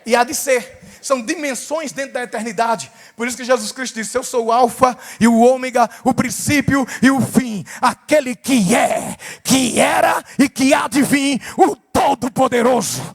e há de ser. São dimensões dentro da eternidade. Por isso que Jesus Cristo disse, eu sou o alfa e o ômega, o princípio e o fim. Aquele que é, que era e que há de vir, o Todo-Poderoso.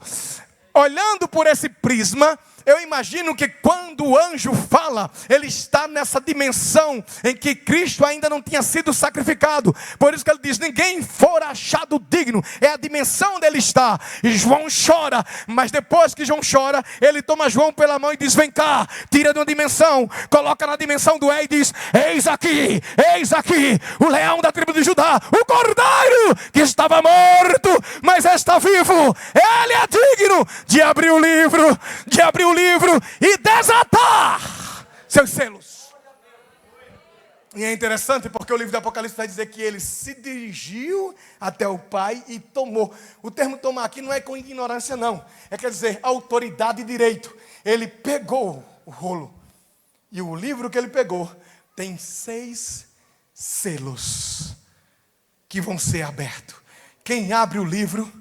Olhando por esse prisma, eu imagino que quando o anjo fala, ele está nessa dimensão em que Cristo ainda não tinha sido sacrificado. Por isso que ele diz, ninguém for achado digno. É a dimensão onde ele está. E João chora, mas depois que João chora, ele toma João pela mão e diz, vem cá, tira de uma dimensão, coloca na dimensão do e diz, eis aqui, o leão da tribo de Judá, o cordeiro que estava morto, mas está vivo. Ele é digno de abrir o livro, e desatar seus selos. E é interessante porque o livro do Apocalipse vai dizer que ele se dirigiu até o Pai e tomou. O termo tomar aqui não é com ignorância não. Quer dizer, autoridade e direito. Ele pegou o rolo. E o livro que ele pegou tem 6 selos que vão ser abertos. Quem abre o livro,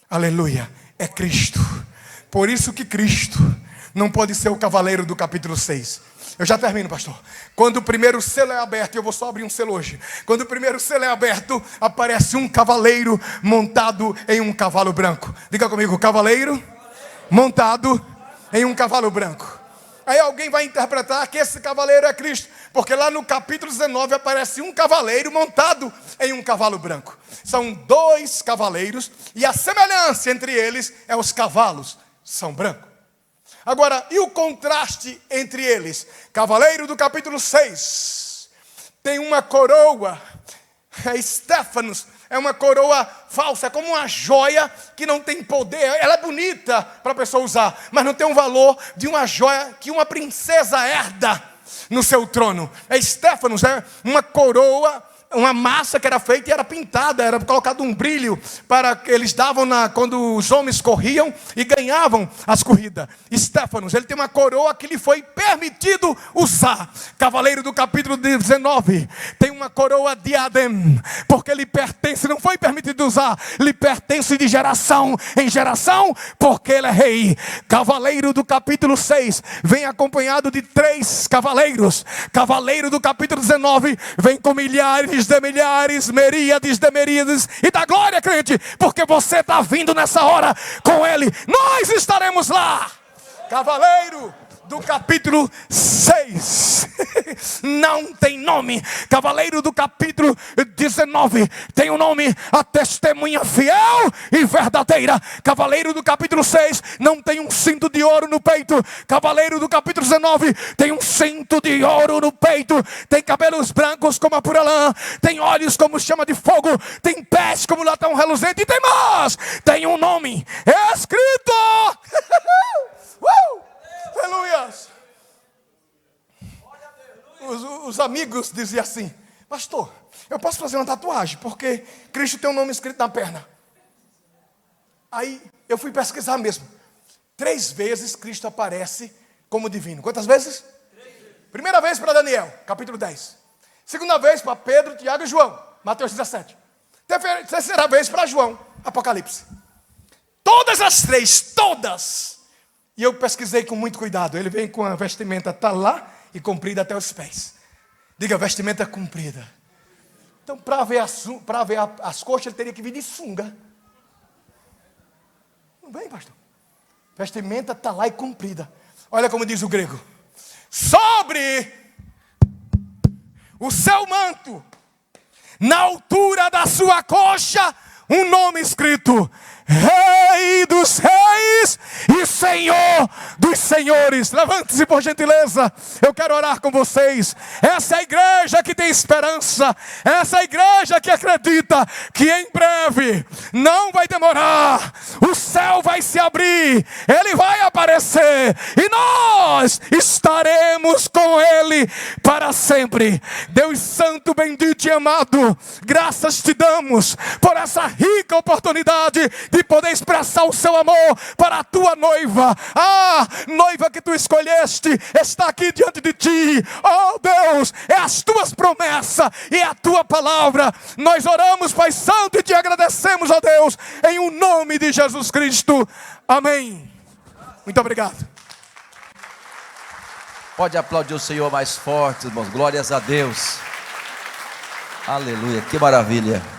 aleluia, é Cristo. Por isso que Cristo não pode ser o cavaleiro do capítulo 6. Eu já termino, pastor. Quando o primeiro selo é aberto, eu vou só abrir um selo hoje. Quando o primeiro selo é aberto, aparece um cavaleiro montado em um cavalo branco. Diga comigo, cavaleiro montado em um cavalo branco. Aí alguém vai interpretar que esse cavaleiro é Cristo, porque lá no capítulo 19 aparece um cavaleiro montado em um cavalo branco. São 2 cavaleiros e a semelhança entre eles é os cavalos são brancos. Agora, e o contraste entre eles? Cavaleiro do capítulo 6 tem uma coroa, Estéfanos, é uma coroa falsa, é como uma joia que não tem poder. Ela é bonita para a pessoa usar, mas não tem um valor de uma joia que uma princesa herda no seu trono. Estéfanos é uma coroa, uma massa que era feita e era pintada, era colocado um brilho para que eles davam quando os homens corriam e ganhavam as corridas. Estéfanos, ele tem uma coroa que lhe foi permitido usar. Cavaleiro do capítulo 19 tem uma coroa diadem, porque lhe pertence, não foi permitido usar, lhe pertence de geração em geração, porque ele é rei. Cavaleiro do capítulo 6 vem acompanhado de 3 cavaleiros. Cavaleiro do capítulo 19 vem com milhares de milhares, miríades de miríades, e da glória, crente, porque você está vindo nessa hora com ele, nós estaremos lá. Cavaleiro do capítulo 6 não tem nome. Cavaleiro do capítulo 19 tem o nome, a testemunha fiel e verdadeira. Cavaleiro do capítulo 6 não tem um cinto de ouro no peito. Cavaleiro do capítulo 19 tem um cinto de ouro no peito, tem cabelos brancos como a pura lã, tem olhos como chama de fogo, tem pés como latão reluzente, e tem mais, tem um nome escrito. Aleluias. Os amigos diziam assim: pastor, eu posso fazer uma tatuagem, porque Cristo tem um nome escrito na perna. Aí eu fui pesquisar mesmo. 3 vezes Cristo aparece como divino. Quantas vezes? 3 vezes. Primeira vez para Daniel, capítulo 10. Segunda vez para Pedro, Tiago e João, Mateus 17. Terceira vez para João, Apocalipse. Todas as 3, todas. E eu pesquisei com muito cuidado. Ele vem com a vestimenta talá e comprida até os pés. Diga, vestimenta comprida. Então, para ver as coxas, ele teria que vir de sunga. Não vem, pastor. Vestimenta talá e comprida. Olha como diz o grego. Sobre o seu manto, na altura da sua coxa, um nome escrito: Rei dos Reis e Senhor dos Senhores. Levante-se, por gentileza. Eu quero orar com vocês. Essa é a igreja que tem esperança. Essa é a igreja que acredita que em breve, não vai demorar, o céu vai se abrir, Ele vai aparecer e nós estaremos com Ele para sempre. Deus santo, bendito e amado, graças te damos por essa rica oportunidade de poder expressar o seu amor para a tua noiva. A noiva que tu escolheste está aqui diante de ti. Oh Deus, é as tuas promessas e é a tua palavra. Nós oramos, Pai Santo, e te agradecemos, ó Deus, em o nome de Jesus Cristo. Amém. Muito obrigado. Pode aplaudir o Senhor mais forte, irmãos. Glórias a Deus. Aleluia, que maravilha.